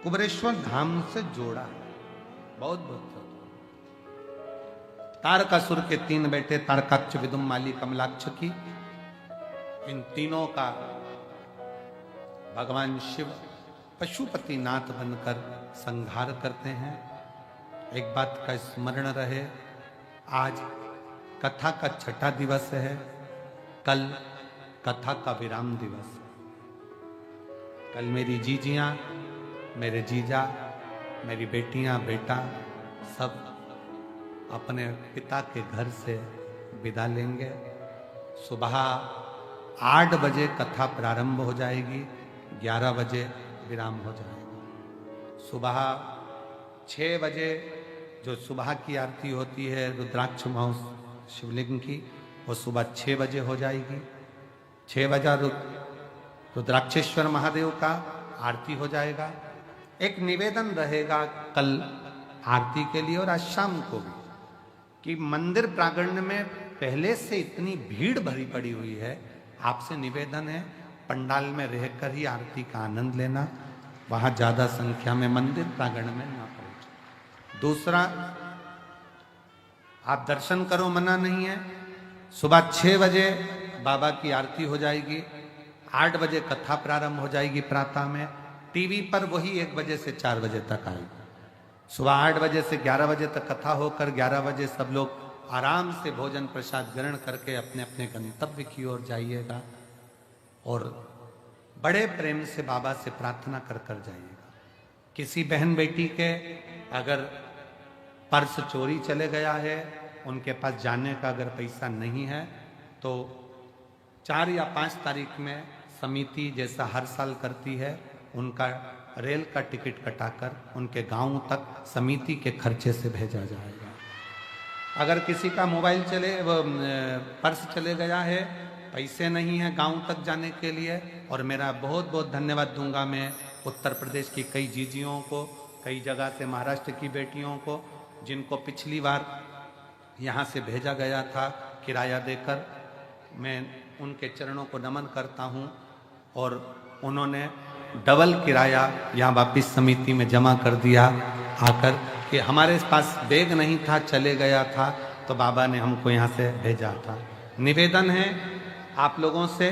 कुबरेश्वर धाम से जोड़ा है। बहुत बहुत तारकासुर के 3 बेटे तारकाक्ष, विदुम्माली, कमलाक्ष की, इन तीनों का भगवान शिव पशुपति नाथ बनकर संहार करते हैं। एक बात का स्मरण रहे, आज कथा का 6ठा दिवस है, कल कथा का विराम दिवस। कल मेरी जीजियां, मेरे जीजा, मेरी बेटियां, बेटा सब अपने पिता के घर से विदा लेंगे। सुबह 8 बजे कथा प्रारंभ हो जाएगी, 11 बजे विराम हो जाएगा। सुबह 6 बजे जो सुबह की आरती होती है रुद्राक्ष महोत्सव शिवलिंग की, वो सुबह 6 बजे हो जाएगी। 6 बजे रुद्राक्षेश्वर महादेव का आरती हो जाएगा। एक निवेदन रहेगा कल आरती के लिए और आज शाम को भी कि मंदिर प्रांगण में पहले से इतनी भीड़ भरी पड़ी हुई है, आपसे निवेदन है पंडाल में रहकर ही आरती का आनंद लेना, वहां ज्यादा संख्या में मंदिर प्रांगण में ना पहुंचे। दूसरा, आप दर्शन करो, मना नहीं है। सुबह 6 बजे बाबा की आरती हो जाएगी, 8 बजे कथा प्रारंभ हो जाएगी प्रातः में। टीवी पर वही 1 बजे से 4 बजे तक आएगी। सुबह 8 बजे से 11 बजे तक कथा होकर 11 बजे सब लोग आराम से भोजन प्रसाद ग्रहण करके अपने अपने गंतव्य की ओर जाइएगा और बड़े प्रेम से बाबा से प्रार्थना कर कर जाइएगा। किसी बहन बेटी के अगर पर्स चोरी चले गया है, उनके पास जाने का अगर पैसा नहीं है, तो 4 या 5 तारीख में समिति जैसा हर साल करती है, उनका रेल का टिकट कटाकर उनके गांव तक समिति के खर्चे से भेजा जाएगा। अगर किसी का मोबाइल पर्स चले गया है, पैसे नहीं है गांव तक जाने के लिए, और मेरा बहुत बहुत धन्यवाद दूंगा मैं उत्तर प्रदेश की कई जीजियों को, कई जगह से महाराष्ट्र की बेटियों को, जिनको पिछली बार यहाँ से भेजा गया था किराया देकर। मैं उनके चरणों को नमन करता हूँ और उन्होंने डबल किराया यहाँ वापिस समिति में जमा कर दिया आकर कि हमारे पास बैग नहीं था, चले गया था, तो बाबा ने हमको यहाँ से भेजा था। निवेदन है आप लोगों से,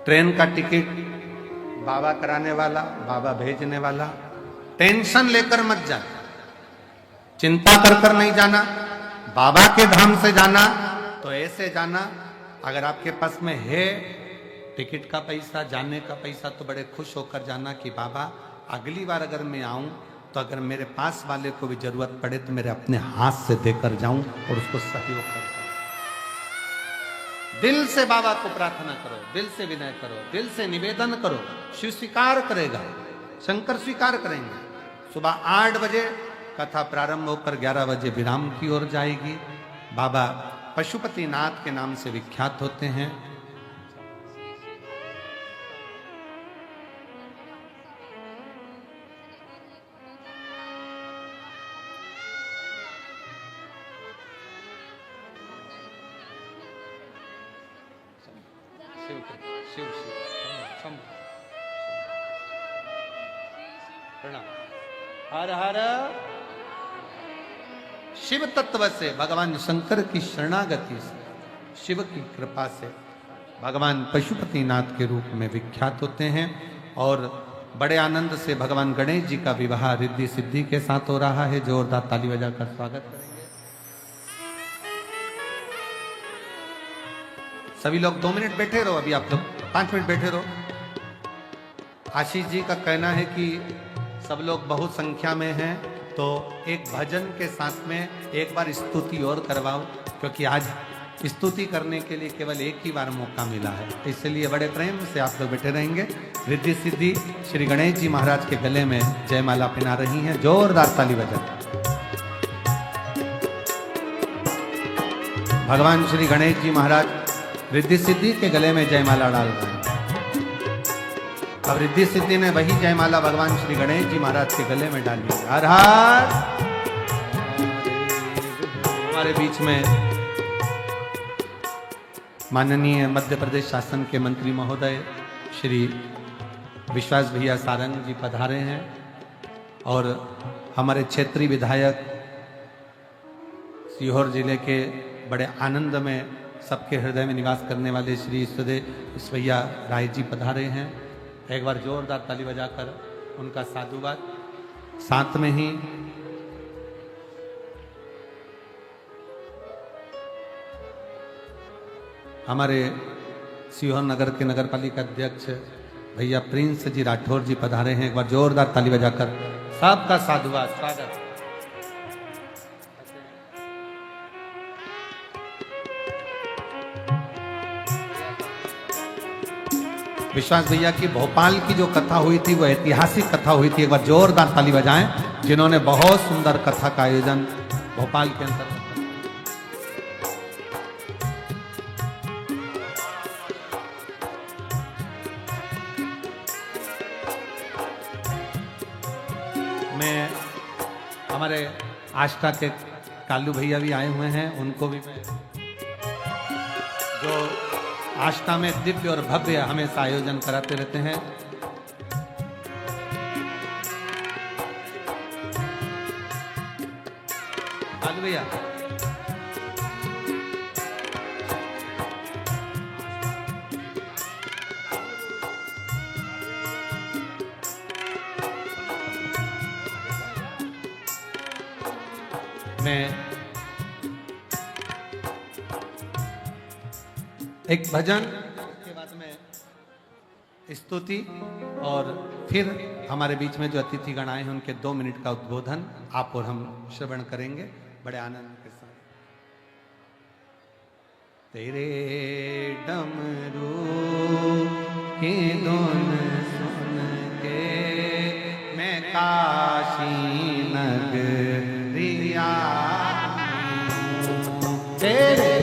ट्रेन का टिकट बाबा कराने वाला, बाबा भेजने वाला, टेंशन लेकर मत जाना, चिंता कर कर नहीं जाना। बाबा के धाम से जाना तो ऐसे जाना, अगर आपके पास में है टिकट का पैसा, जाने का पैसा, तो बड़े खुश होकर जाना कि बाबा अगली बार अगर मैं आऊं तो अगर मेरे पास वाले को भी जरूरत पड़े तो मेरे अपने हाथ से देकर जाऊं और उसको सहयोग कर। दिल से बाबा को प्रार्थना करो, दिल से विनय करो, दिल से निवेदन करो, शिव स्वीकार करेगा, शंकर स्वीकार करेंगे। सुबह 8 बजे कथा प्रारंभ होकर 11 बजे विराम की ओर जाएगी। बाबा पशुपतिनाथ के नाम से विख्यात होते हैं। हर हर शिव तत्व से, भगवान शंकर की शरणागति से, शिव की कृपा से भगवान पशुपतिनाथ के रूप में विख्यात होते हैं। और बड़े आनंद से भगवान गणेश जी का विवाह रिद्धि सिद्धि के साथ हो रहा है। जोरदार ताली बजाकर स्वागत करेंगे। सभी लोग 2 मिनट बैठे रहो, अभी आप लोग 5 मिनट बैठे रहो। आशीष जी का कहना है कि सब लोग बहुत संख्या में हैं, तो एक भजन के साथ में एक बार स्तुति और करवाओ, क्योंकि आज स्तुति करने के लिए केवल एक ही बार मौका मिला है, इसलिए बड़े प्रेम से आप लोग बैठे रहेंगे। रिद्धि सिद्धि श्री गणेश जी महाराज के गले में जयमाला पहना रही हैं। जोरदार ताली बजा। भगवान श्री गणेश जी महाराज रिद्धि सिद्धि के गले में जयमाला डाल रहे हैं। अब रिद्धि सिद्धि ने वही जयमाला भगवान श्री गणेश जी महाराज के गले में डाली। हर हर। हमारे बीच में माननीय मध्य प्रदेश शासन के मंत्री महोदय श्री विश्वास भैया सारंग जी पधारे हैं, और हमारे क्षेत्रीय विधायक सीहोर जिले के बड़े आनंद में सबके हृदय में निवास करने वाले श्री ईश्वैया राय जी पधारे हैं। एक बार जोरदार ताली बजाकर उनका साधुवाद। साथ में ही हमारे सीहोर नगर के नगर पालिका अध्यक्ष भैया प्रिंस जी राठौर जी पधारे हैं। एक बार जोरदार ताली बजाकर सबका साधुवाद स्वागत। विश्वास भैया की भोपाल की जो कथा हुई थी वो ऐतिहासिक कथा हुई थी। एक बार जोरदार ताली बजाएं, जिन्होंने बहुत सुंदर कथा का आयोजन भोपाल के अंदर। मैं हमारे आस्था के कालू भैया भी आए हुए हैं, उनको भी मैं, जो आस्था में दिव्य और भव्य हमेशा आयोजन कराते रहते हैं। कालू भैया मैं एक भजन के बाद में स्तुति और फिर हमारे बीच में जो अतिथि गण आए हैं उनके 2 मिनट का उद्बोधन आप और हम श्रवण करेंगे बड़े आनंद के साथ। तेरे डमरू की धुन सुन के मैं काशी नगरिया, तेरे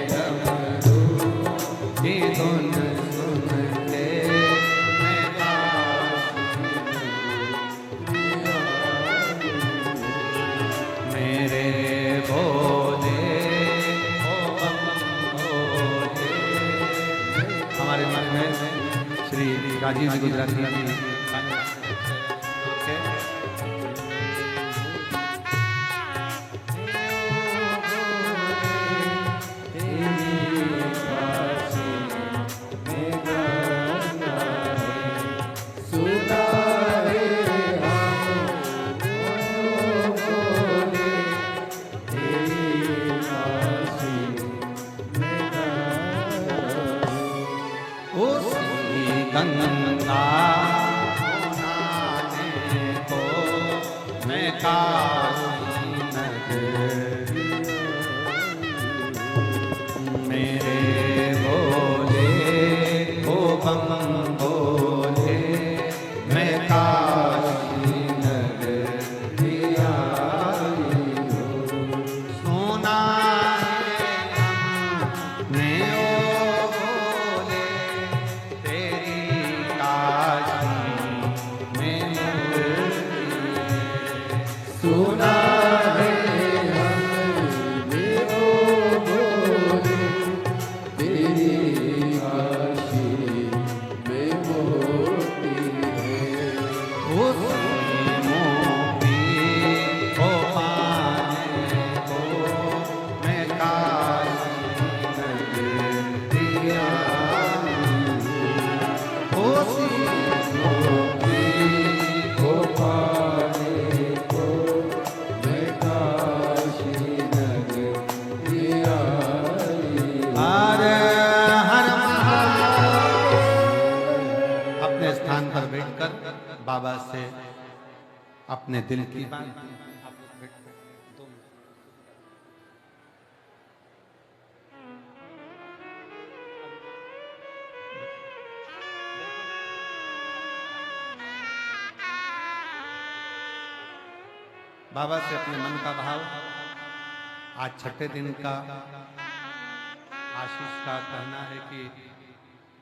डमरू की धुन सुन के मैं काशी, मेरे भोले ओ बम भोले। हमारे मन में श्री राजीव जी गुजराती जी गंगा नहाने को मैं काशी नगरी, मेरे भोले ओ बम भोले मैं काशी नगरी आई हूँ। सोना ने बाबा से अपने दिल की बात। बाबा से अपने मन का भाव आज 6ठे दिन का आशीष का कहना है कि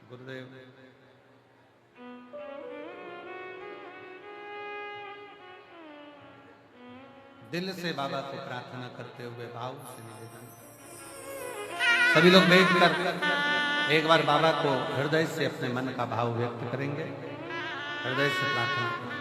गुरुदेव दिल से बाबा से प्रार्थना करते हुए भाव से निवेदन, सभी लोग बैठकर एक बार बाबा को हृदय से अपने मन का भाव व्यक्त करेंगे, हृदय से प्रार्थना करेंगे।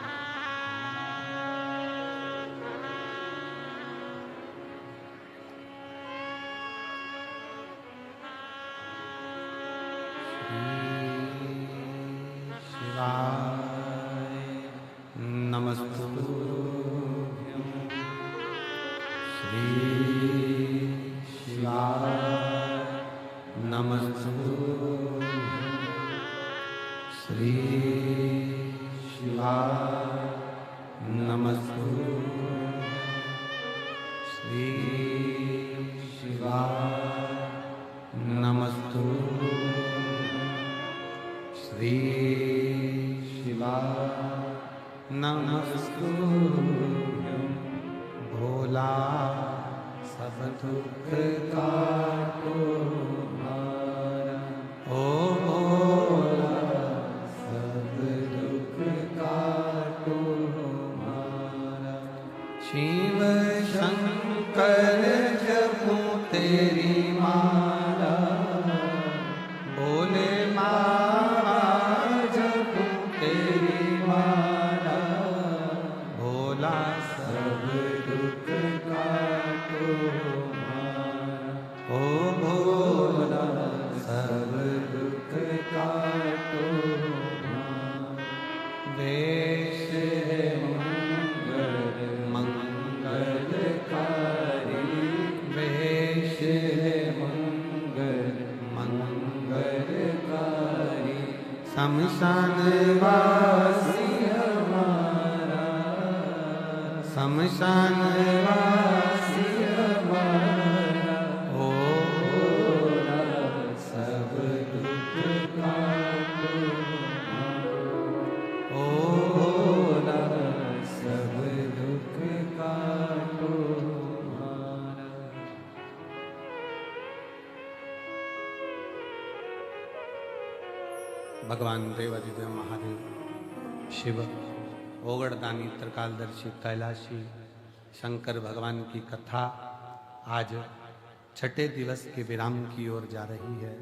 शमशान वासी हमारा, शमशान वासी हमारा, हो सब दुख काटो, हो सब दुख काटो हमारा। भगवान देवादिदेव महादेव शिव ओगड़दानी त्रिकालदर्शी कैलाशी शंकर भगवान की कथा आज छठे दिवस के विराम की ओर जा रही है।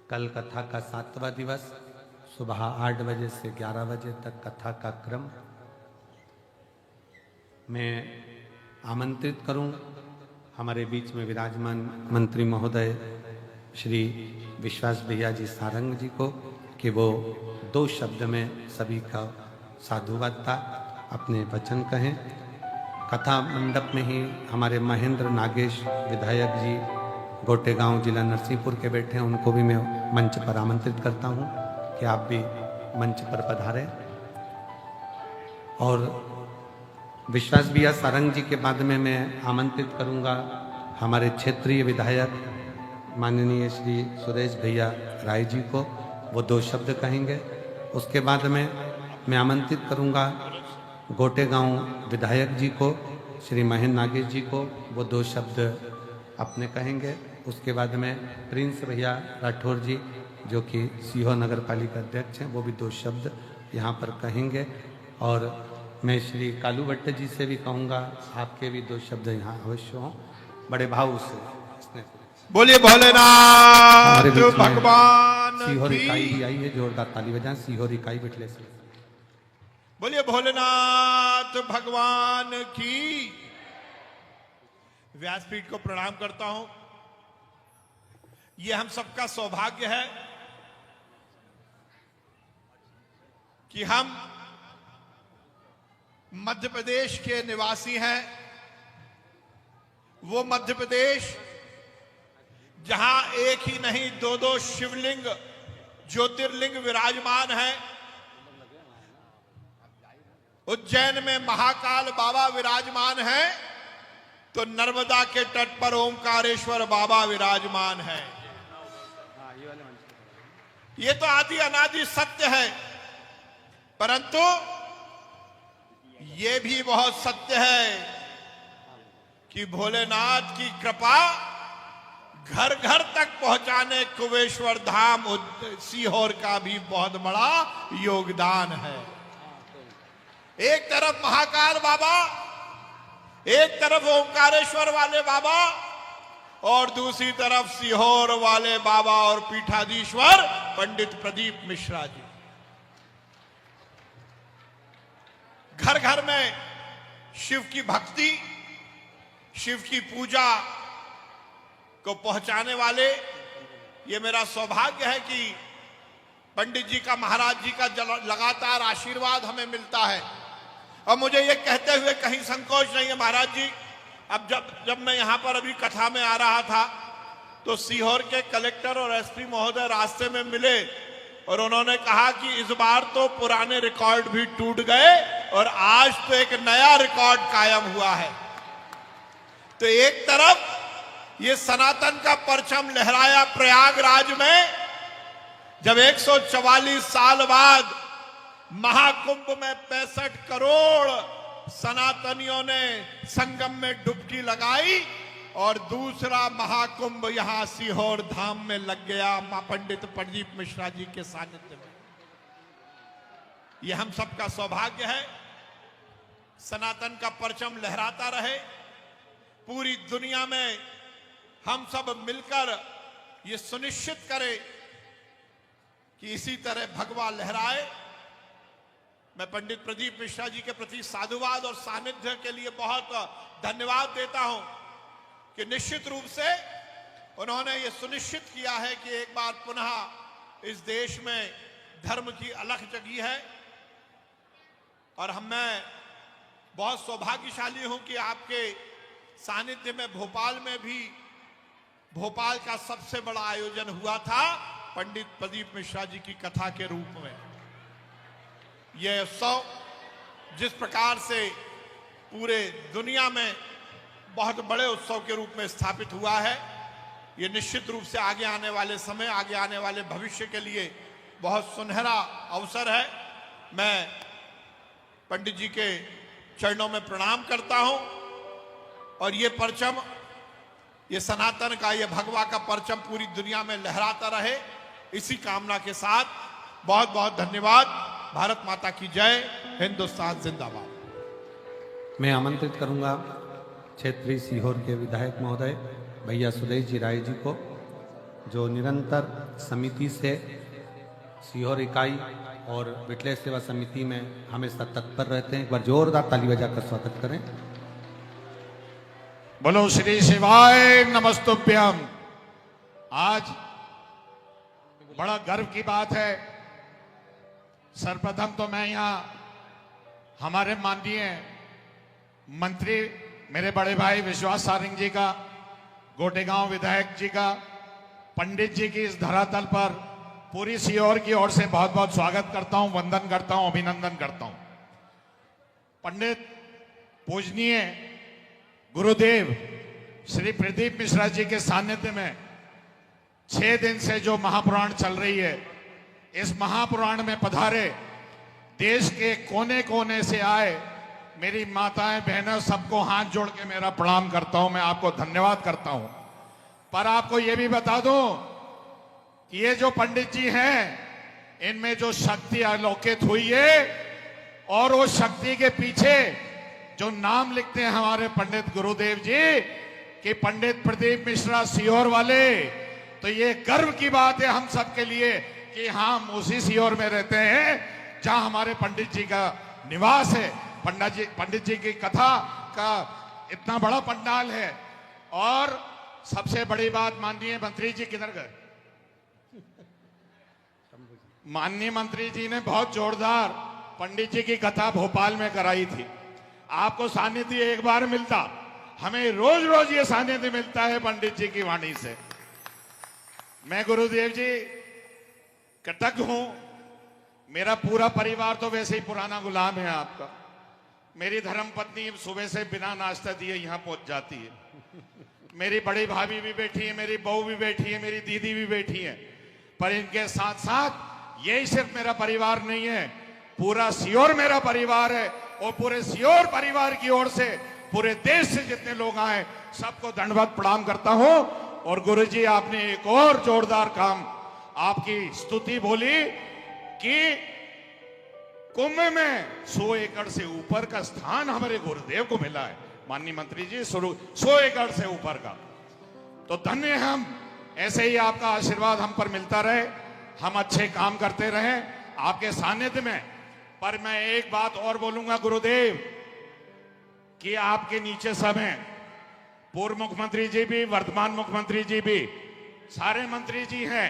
कल कथा का 7वां दिवस सुबह 8 बजे से 11 बजे तक कथा का क्रम। मैं आमंत्रित करूं हमारे बीच में विराजमान मंत्री महोदय श्री विश्वास भैया जी सारंग जी को कि वो 2 शब्द में सभी का साधुवाद अपने वचन कहें। कथा मंडप में ही हमारे महेंद्र नागेश विधायक जी गोटेगांव जिला नरसिंहपुर के बैठे हैं, उनको भी मैं मंच पर आमंत्रित करता हूं कि आप भी मंच पर पधारें। और विश्वास भैया सारंग जी के बाद में मैं आमंत्रित करूंगा हमारे क्षेत्रीय विधायक माननीय श्री सुरेश भैया राय जी को, वो 2 शब्द कहेंगे। उसके बाद में मैं आमंत्रित करूंगा गोटेगांव विधायक जी को श्री महेंद्र नागेश जी को, वो 2 शब्द अपने कहेंगे। उसके बाद में प्रिंस भैया राठौर जी जो कि सीहोर नगर पालिका अध्यक्ष हैं, वो भी 2 शब्द यहाँ पर कहेंगे। और मैं श्री कालू भट्ट जी से भी कहूँगा आपके भी 2 शब्द यहाँ अवश्य हों, बड़े भाव से। बोलिए भोलेनाथ भगवान सीहोर की। इकाई भी आई है, जोरदार ताली बजाएं। सीहोर इकाई बिटले से बोलिए भोलेनाथ भगवान की। व्यासपीठ को प्रणाम करता हूं। ये हम सबका सौभाग्य है कि हम मध्य प्रदेश के निवासी हैं। वो मध्य प्रदेश जहां एक ही नहीं 2-2 शिवलिंग ज्योतिर्लिंग विराजमान है। उज्जैन में महाकाल बाबा विराजमान है तो नर्मदा के तट पर ओंकारेश्वर बाबा विराजमान है। ये तो आदि अनादि सत्य है, परंतु ये भी बहुत सत्य है कि भोलेनाथ की कृपा घर घर तक पहुंचाने कुबेश्वर धाम सीहोर का भी बहुत बड़ा योगदान है। एक तरफ महाकाल बाबा, एक तरफ ओंकारेश्वर वाले बाबा और दूसरी तरफ सीहोर वाले बाबा और पीठाधीश्वर पंडित प्रदीप मिश्रा जी। घर घर में शिव की भक्ति, शिव की पूजा को पहुंचाने वाले, ये मेरा सौभाग्य है कि पंडित जी का, महाराज जी का लगातार आशीर्वाद हमें मिलता है। और मुझे ये कहते हुए कहीं संकोच नहीं है महाराज जी, अब जब मैं यहां पर अभी कथा में आ रहा था तो सीहोर के कलेक्टर और एसपी महोदय रास्ते में मिले और उन्होंने कहा कि इस बार तो पुराने रिकॉर्ड भी टूट गए और आज तो एक नया रिकॉर्ड कायम हुआ है। तो एक तरफ ये सनातन का परचम लहराया प्रयागराज में, जब 144 साल बाद महाकुंभ में 65 करोड़ सनातनियों ने संगम में डुबकी लगाई और दूसरा महाकुंभ यहां सीहोर धाम में लग गया मां पंडित प्रदीप मिश्रा जी के सानिध्य में। यह हम सबका सौभाग्य है। सनातन का परचम लहराता रहे, पूरी दुनिया में हम सब मिलकर ये सुनिश्चित करें कि इसी तरह भगवा लहराए। मैं पंडित प्रदीप मिश्रा जी के प्रति साधुवाद और सानिध्य के लिए बहुत धन्यवाद देता हूं कि निश्चित रूप से उन्होंने ये सुनिश्चित किया है कि एक बार पुनः इस देश में धर्म की अलख जगी है। और मैं बहुत सौभाग्यशाली हूं कि आपके सानिध्य में भोपाल में भी भोपाल का सबसे बड़ा आयोजन हुआ था पंडित प्रदीप मिश्रा जी की कथा के रूप में। यह उत्सव जिस प्रकार से पूरे दुनिया में बहुत बड़े उत्सव के रूप में स्थापित हुआ है, ये निश्चित रूप से आगे आने वाले समय, आगे आने वाले भविष्य के लिए बहुत सुनहरा अवसर है। मैं पंडित जी के चरणों में प्रणाम करता हूं और ये परचम, ये सनातन का, ये भगवा का परचम पूरी दुनिया में लहराता रहे, इसी कामना के साथ बहुत बहुत धन्यवाद। भारत माता की जय, हिंदुस्तान जिंदाबाद। मैं आमंत्रित करूंगा क्षेत्रीय सीहोर के विधायक महोदय भैया सुदेश जी राय जी को, जो निरंतर समिति से सीहोर इकाई और विटलेश सेवा समिति में हमेशा तत्पर रहते हैं। एक बार जोरदार ताली बजाकर स्वागत करें। बोलो श्री शिवाय नमस्तुभ्यम। आज बड़ा गर्व की बात है। सर्वप्रथम तो मैं यहाँ हमारे माननीय मंत्री मेरे बड़े भाई विश्वास सारंग जी का, गोटेगांव विधायक जी का, पंडित जी की इस धरातल पर पूरी सीहोर की ओर से बहुत बहुत स्वागत करता हूं, वंदन करता हूं, अभिनंदन करता हूं। पंडित पूजनीय गुरुदेव श्री प्रदीप मिश्रा जी के सानिध्य में 6 दिन से जो महापुराण चल रही है, इस महापुराण में पधारे देश के कोने कोने से आए मेरी माताएं बहनें सबको हाथ जोड़ के मेरा प्रणाम करता हूं। मैं आपको धन्यवाद करता हूं। पर आपको यह भी बता दूं कि ये जो पंडित जी हैं, इनमें जो शक्ति अलौकित हुई है और वो शक्ति के पीछे जो नाम लिखते हैं हमारे पंडित गुरुदेव जी कि पंडित प्रदीप मिश्रा सीहोर वाले, तो ये गर्व की बात है हम सबके लिए कि हम उसी सीहोर में रहते हैं जहां हमारे पंडित जी का निवास है। पंडित जी की कथा का इतना बड़ा पंडाल है। और सबसे बड़ी बात, माननीय मंत्री जी किधर गए? माननीय मंत्री जी ने बहुत जोरदार पंडित जी की कथा भोपाल में कराई थी। आपको सानिध्य एक बार मिलता, हमें रोज रोज ये सानिध्य मिलता है पंडित जी की वाणी से। मैं गुरुदेव जी कृतज्ञ हूं। मेरा पूरा परिवार तो वैसे ही पुराना गुलाम है आपका। मेरी धर्मपत्नी सुबह से बिना नाश्ता दिए यहां पहुंच जाती है। मेरी बड़ी भाभी भी बैठी है, मेरी बहू भी बैठी है, मेरी दीदी भी बैठी है। पर इनके साथ साथ यही सिर्फ मेरा परिवार नहीं है, पूरा सीहोर मेरा परिवार है। और पूरे सीहोर परिवार की ओर से पूरे देश से जितने लोग आए सबको दंडवत प्रणाम करता हूं। और गुरुजी, आपने एक और जोरदार काम, आपकी स्तुति बोली कि कुंभ में 100 एकड़ से ऊपर का स्थान हमारे गुरुदेव को मिला है। माननीय मंत्री जी, 100 एकड़ से ऊपर का, तो धन्य हम। ऐसे ही आपका आशीर्वाद हम पर मिलता रहे, हम अच्छे काम करते रहे आपके सानिध्य में। पर मैं एक बात और बोलूंगा गुरुदेव कि आपके नीचे सब हैं, पूर्व मुख्यमंत्री जी भी, वर्तमान मुख्यमंत्री जी भी, सारे मंत्री जी हैं।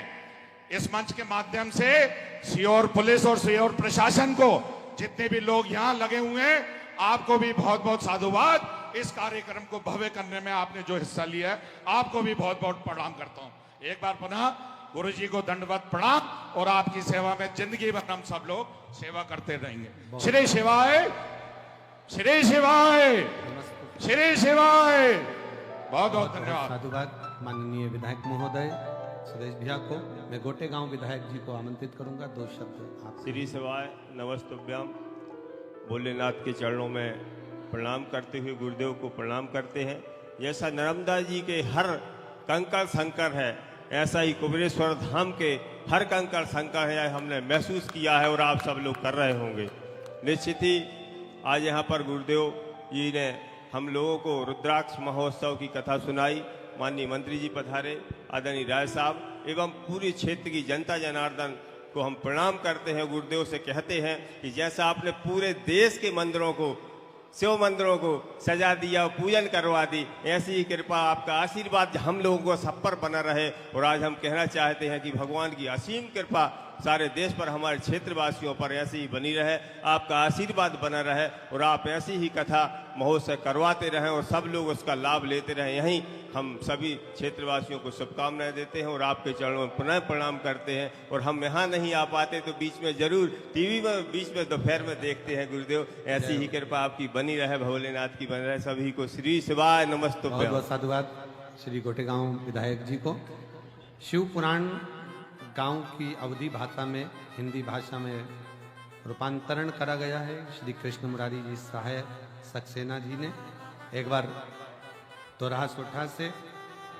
इस मंच के माध्यम से सीहोर पुलिस और सीहोर प्रशासन को, जितने भी लोग यहां लगे हुए हैं, आपको भी बहुत बहुत साधुवाद। इस कार्यक्रम को भव्य करने में आपने जो हिस्सा लिया है, आपको भी बहुत बहुत प्रणाम करता हूं। एक बार पुनः गुरु जी को दंडवत प्रणाम। और आपकी सेवा में जिंदगी भर हम सब लोग सेवा करते रहेंगे। श्री शिवाय, श्री शिवाय, श्री शिवाय। बहुत बहुत धन्यवाद। साधुवाद माननीय विधायक महोदय सुदेश भैया को। मैं गोटेगांव विधायक जी को आमंत्रित करूंगा, 2 शब्द आप। श्री शिवाय नमस्तुभ्यम। भोलेनाथ के चरणों में प्रणाम करते हुए गुरुदेव को प्रणाम करते हैं। जैसा नर्मदा जी के हर कंकड़ संकर है, ऐसा ही कुबेरेश्वर धाम के हर कंकड़ संकर है, हमने महसूस किया है और आप सब लोग कर रहे होंगे। निश्चित ही आज यहाँ पर गुरुदेव जी ने हम लोगों को रुद्राक्ष महोत्सव की कथा सुनाई। माननीय मंत्री जी पधारे, आदरणीय राय साहब एवं पूरी क्षेत्र की जनता जनार्दन को हम प्रणाम करते हैं। गुरुदेव से कहते हैं कि जैसा आपने पूरे देश के मंदिरों को, शिव मंदिरों को सजा दिया, पूजन करवा दी, ऐसी ही कृपा, आपका आशीर्वाद हम लोगों को सब पर बना रहे। और आज हम कहना चाहते हैं कि भगवान की असीम कृपा सारे देश पर, हमारे क्षेत्रवासियों पर ऐसे ही बनी रहे। आपका आशीर्वाद बना रहे और आप ऐसी ही कथा महोत्सव करवाते रहें और सब लोग उसका लाभ लेते रहें। यहीं हम सभी क्षेत्रवासियों को शुभकामनाएं देते हैं और आपके चरणों में पुनः प्रणाम करते हैं। और हम यहाँ नहीं आ पाते तो बीच में जरूर टीवी में बीच में दोपहर में देखते हैं गुरुदेव। ऐसी ही कृपा आपकी बनी रहे, भोलेनाथ की बनी रहे। सभी को श्री शिवाय नमस्तुभ्यम। बहुत बहुत साधुवाद श्री गोटेगांव विधायक जी को। शिव पुराण गांव की अवधी भाषा में, हिंदी भाषा में रूपांतरण करा गया है श्री कृष्ण मुरारी जी सहाय सक्सेना जी ने। एक बार दोराहा सोठा से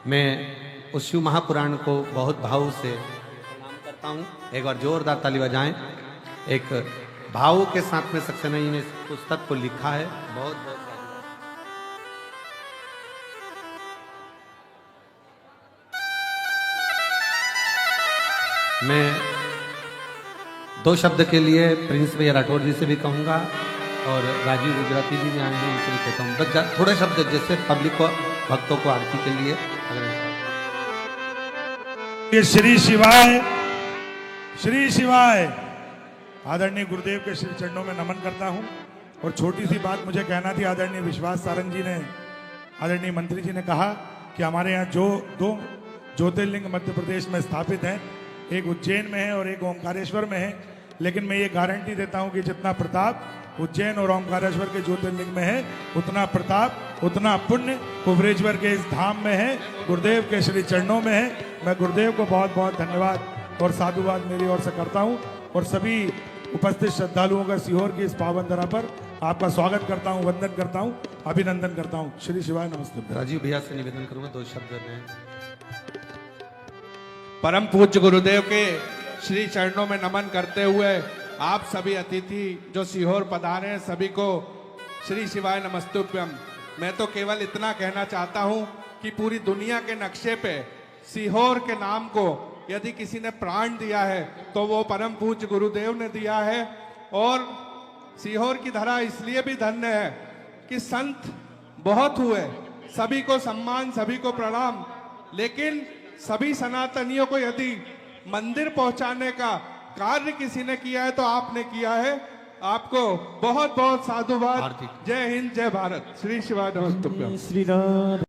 मैं उस शिव महापुराण को बहुत भाव से प्रणाम करता हूँ। एक बार जोरदार ताली बजाएं। एक भाव के साथ में सक्सेना जी ने इस पुस्तक को लिखा है। बहुत बहुत मैं 2 शब्द के लिए प्रिंस भैया राठौर जी से भी कहूँगा और राजीव गुजराती जी भी आए हैं, उनसे भी कहता हूँ बस थोड़े शब्द जैसे पब्लिक को, भक्तों को आरती के लिए। ये श्री शिवाय, श्री शिवाय। आदरणीय गुरुदेव के श्री चरणों में नमन करता हूँ। और छोटी सी बात मुझे कहना थी। आदरणीय विश्वास सारंग जी ने, आदरणीय मंत्री जी ने कहा कि हमारे यहाँ जो 2 ज्योतिर्लिंग मध्य प्रदेश में स्थापित हैं, एक उज्जैन में है और एक ओंकारेश्वर में है। लेकिन मैं ये गारंटी देता हूं कि जितना प्रताप उज्जैन और ओंकारेश्वर के ज्योतिर्लिंग में है, उतना प्रताप, उतना पुण्य कुबरेश्वर के इस धाम में है, गुरुदेव के श्री चरणों में है। मैं गुरुदेव को बहुत बहुत धन्यवाद और साधुवाद मेरी ओर से करता हूं और सभी उपस्थित श्रद्धालुओं का सीहोर की इस पावन धरा पर आपका स्वागत करता हूं, वंदन करता हूं, अभिनंदन करता हूं। श्री शिवाय नमस्ते। राजीव भैया से निवेदन करूंगा 2 शब्द में। परम पूज्य गुरुदेव के श्री चरणों में नमन करते हुए आप सभी अतिथि जो सीहोर पधारे हैं, सभी को श्री शिवाय नमस्तुभ्यम। मैं तो केवल इतना कहना चाहता हूं कि पूरी दुनिया के नक्शे पे सीहोर के नाम को यदि किसी ने प्राण दिया है तो वो परम पूज्य गुरुदेव ने दिया है। और सीहोर की धरा इसलिए भी धन्य है कि संत बहुत हुए, सभी को सम्मान, सभी को प्रणाम, लेकिन सभी सनातनियों को यदि मंदिर पहुंचाने का कार्य किसी ने किया है तो आपने किया है। आपको बहुत बहुत साधुवाद। जय हिंद, जय भारत। श्री शिवाय नमस्तुभ्यम। श्री राम।